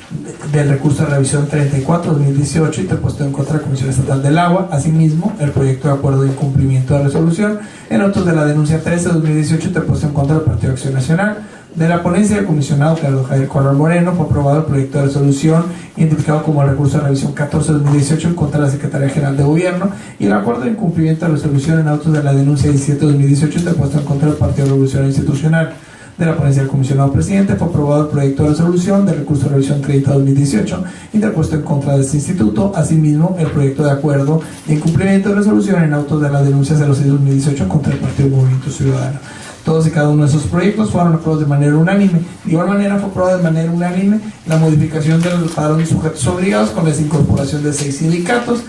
del recurso de revisión 34-2018 interpuesto en contra de la Comisión Estatal del Agua. Asimismo, el proyecto de acuerdo de incumplimiento de resolución en autos de la denuncia 13-2018 interpuesto en contra del Partido Acción Nacional. De la ponencia del comisionado Carlos Javier Color Moreno fue aprobado el proyecto de resolución identificado como el recurso de revisión 14-2018 en contra de la Secretaría General de Gobierno, y el acuerdo de incumplimiento de resolución en autos de la denuncia 17-2018 interpuesto en contra del Partido Revolucionario Institucional. De la ponencia del comisionado presidente fue aprobado el proyecto de resolución del recurso de revisión 30-2018 interpuesto en contra de este instituto. Asimismo, el proyecto de acuerdo de incumplimiento de resolución en autos de la denuncia 06-2018 en contra del Partido Movimiento Ciudadano. Todos y cada uno de esos proyectos fueron aprobados de manera unánime. De igual manera fue aprobada de manera unánime la modificación del padrón de sujetos obligados con la incorporación de 6 sindicatos,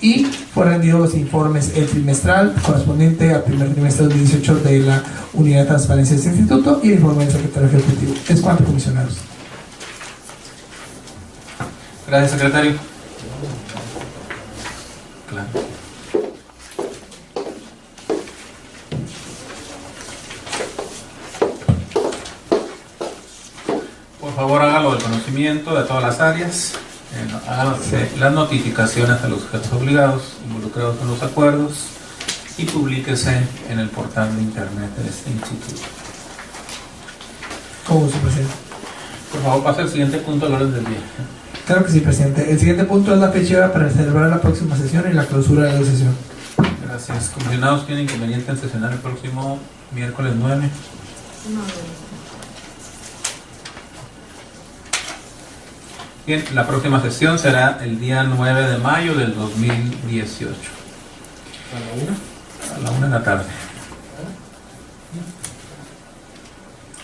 y fueron rendidos los informes el trimestral correspondiente al primer trimestre del 2018 de la Unidad de Transparencia de este Instituto y el informe del Secretario Ejecutivo. Es cuanto, comisionados. Gracias, secretario. Claro. Por favor, hágalo del conocimiento de todas las áreas. Háganse las notificaciones a los sujetos obligados involucrados en los acuerdos y publíquese en el portal de internet de este instituto. Con gusto, presidente. Por favor, pase al siguiente punto del orden del día. Claro que sí, presidente. El siguiente punto es la fecha para celebrar la próxima sesión y la clausura de la sesión. Gracias. Comisionados, ¿tienen inconveniente en sesionar el próximo miércoles 9? No. Bien, la próxima sesión será el día 9 de mayo del 2018. ¿A la 1? A la 1 de la tarde.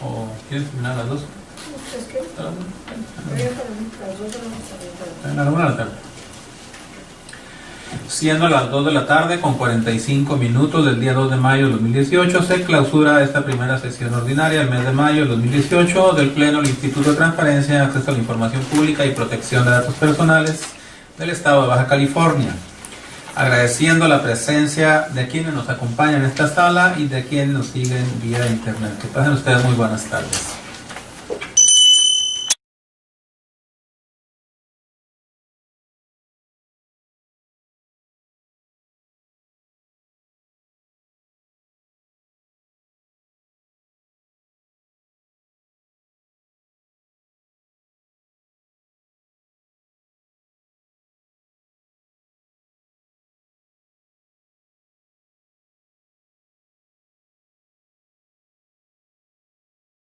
¿O quieres terminar a las 2? ¿A la 1? A la 1 de la tarde. Siendo las 2 de la tarde con 45 minutos del día 2 de mayo del 2018, se clausura esta primera sesión ordinaria del mes de mayo del 2018 del Pleno del Instituto de Transparencia, Acceso a la Información Pública y Protección de Datos Personales del Estado de Baja California. Agradeciendo la presencia de quienes nos acompañan en esta sala y de quienes nos siguen vía internet. Que pasen ustedes muy buenas tardes.